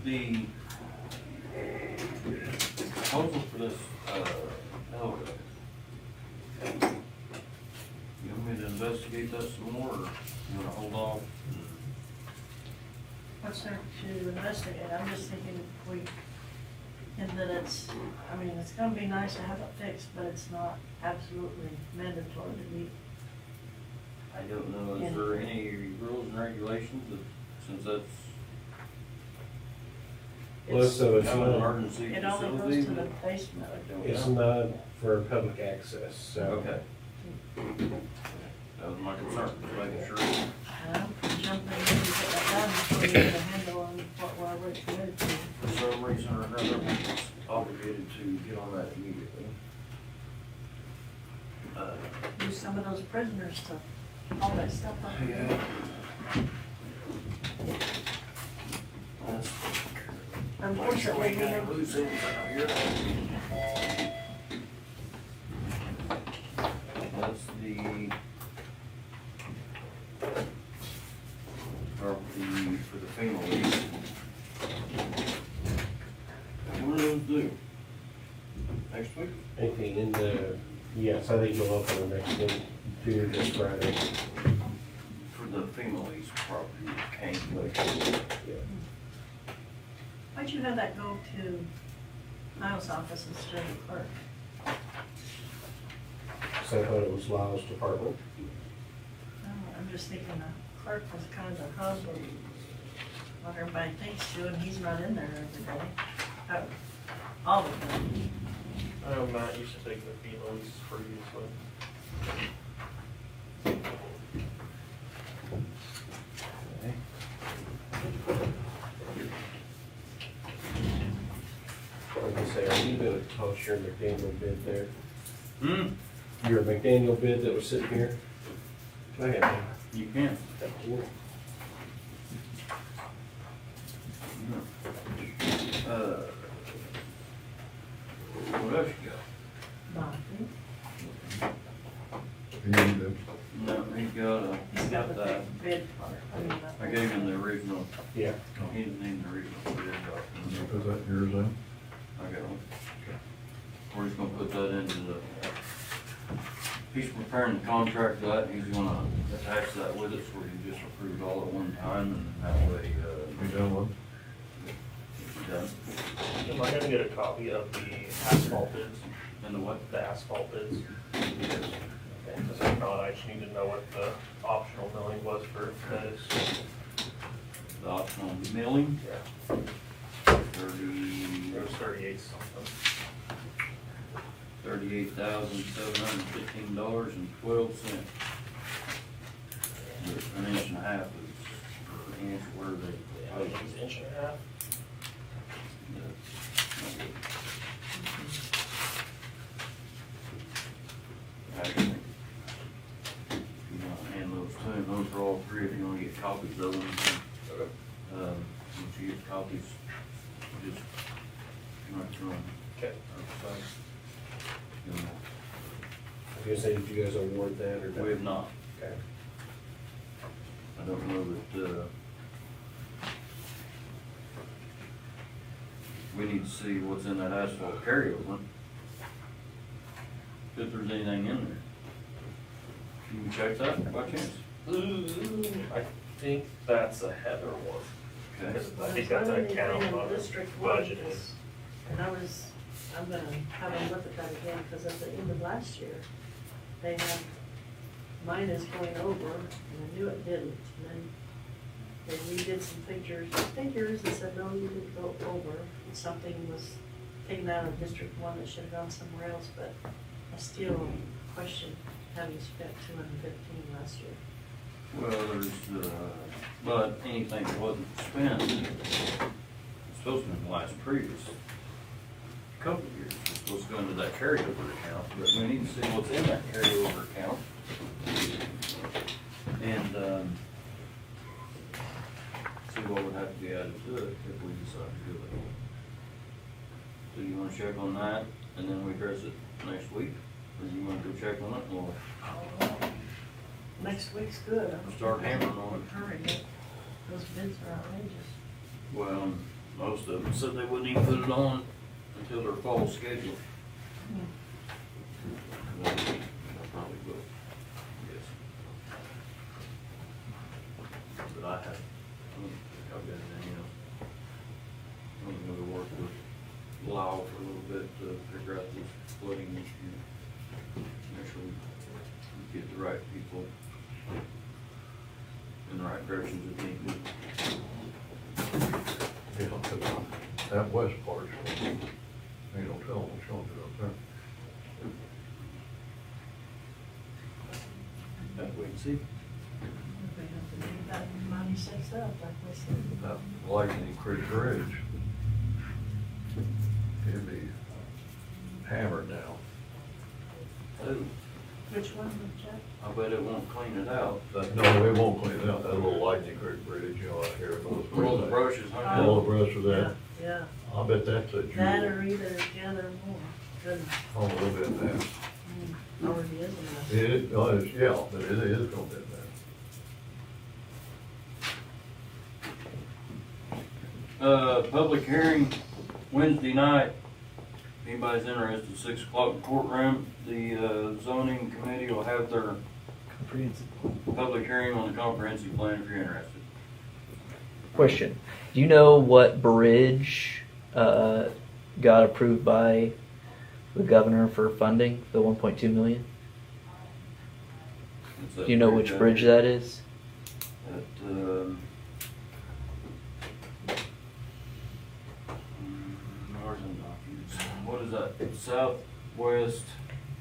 the proposal for this, elevator? You want me to investigate that some more, or you wanna hold off? What's there to investigate? I'm just thinking and that it's, I mean, it's gonna be nice to have it fixed, but it's not absolutely mandatory to be. I don't know, is there any rules and regulations that, since that's Most of it's kind of an not, emergency It only goes facility? to the basement. it's not for public access, so. Okay. That was my concern, just making sure. Well, jump in and get that done before you get a handle on what we're already committed to. For some reason or another, we're obligated to get on that immediately. Use some of those prisoners to haul that stuff up. Yeah. That's Unfortunately, we have, loose ends out here. That's the, or for the FEMA lease. When do those due? Next week? Yes, I think you'll open the next one to this Friday. For the FEMA lease property, Kane Lake. Yeah. why'd you have that go to Lyle's office instead of the clerk? So I thought it was Lyle's department. Oh, I'm just thinking the clerk was kind of the hub of what everybody thinks to, and he's not in there every day. All the time. I know Matt used to take the FEMA leases previously. Like I say, are you gonna toss your McDaniel bid there? Hmm? Your McDaniel bid that was sitting here? Go ahead. You can. Thank you. What else you got? Nothing. No, he's got the that. bid part. I mean, I gave him the original. Yeah. He didn't need the original bid document. Is that yours then? I got one. We're just gonna put that into the, he's preparing the contract for that, and he's gonna attach that with it, so we can just approve it all at one time, and that way, You done with? it's done. Am I gonna get a copy of the asphalt bids? And the what? The asphalt bids? Yes. Okay, because if not, I just need to know what the optional milling was for this. The optional milling, Yeah, 30, it was 38 something. $38,715.12. An inch and a half is an inch where I think it's inch and a half. Actually, you want to hand those to him, those are all three, if you want to get copies of them. Once you get copies, just, run. Okay. You know, I was gonna say, did you guys award that or? we have not. Okay. I don't know that, we need to see what's in that asphalt carryover. If there's anything in there. Can you check that by chance? I think that's a Heather one. Okay. Because I think that's an account on District the one budget. is- And I'm gonna have a look at that again, because at the end of last year, they had, mine is going over, and I knew it didn't, and then they redid some figures, and said, no, you didn't go over, and something was taken out of District One that should have gone somewhere else, but I still question having spent $215 last year. Well, there's, but anything that wasn't spent, it's supposed to be in the last previous couple of years, it's supposed to go into that carryover account, but we need to see what's in that carryover account. And, see what would have to be added to it if we decide to do it. So you wanna check on that, and then we address it next week, or you wanna go check on it, or Next week's good. start hammering on it? Hurry, those bids are outrageous. Well, Most of them said they wouldn't even put it on until their fall schedule. Well, they probably will, yes. But I have, I've got anything else. I'm gonna work with Lyle for a little bit to figure out this flooding issue. Make sure we get the right people in the right directions if need be. Yeah, 'cause that west part's, you don't tell them what's going to do up there. That wait and see. They have to leave that money sets up, like we said. That Lightning Creek Bridge, it'd be hammered now. Ooh, Which one, Jeff? I bet it won't clean it out. No, it won't clean it out, that little Lightning Creek Bridge, you know, out here. All the brushes hung All out. the brush of that, Yeah, I bet that's a that jewel. or either gather more, goodness, Oh, a little bit of that. already is enough. It, oh, it's, yeah, but it is gonna be that. Public hearing Wednesday night. If anybody's interested, 6 o'clock in the courtroom. The zoning committee will have their Comprehensive. public hearing on the comprehensive plan if you're interested. Question. Do you know what bridge got approved by the governor for funding, the 1.2 million? Do you know which bridge that is? At, Northern Documents. What is that? Southwest.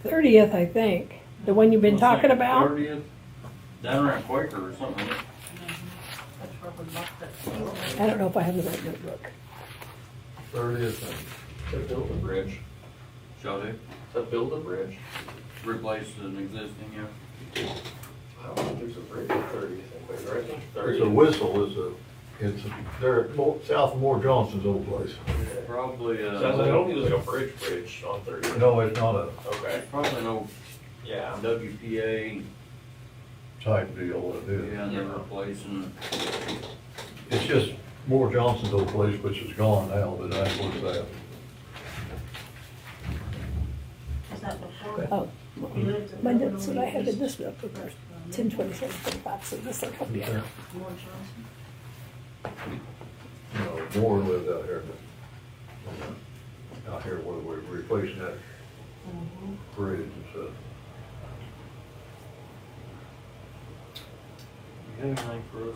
30th, I think. The one you've been talking about? 30th? Down around Quaker or something. That's where we locked it. I don't know if I have the right notebook. 30th To build a bridge. Shall do. To build a bridge. Replace an existing, yeah. I don't think there's a bridge at 30th, right? It's a whistle, they're at south of Moore Johnson's old place. Probably, Sounds like, I don't think there's like a bridge on 30th. No, it's not a Okay. probably an old Yeah. WPA, type deal, what it is. yeah, they're replacing. It's just Moore Johnson's old place, which is gone now, but that's what's that. Is that before? Oh, You lived in my notes that I Illinois? have in this notebook are 10/27/25, so this will help you out. More Johnson? You know, Moore lived out here, out here where we're replacing that bridge and stuff. You got anything for us?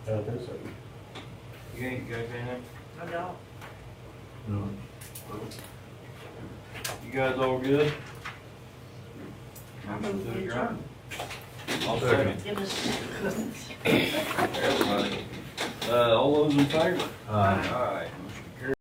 I don't think so. You ain't got anything? I don't. No. You guys all good? I move we adjourn. I'll second. Give us. Everybody. All those in favor? Aye. Aye.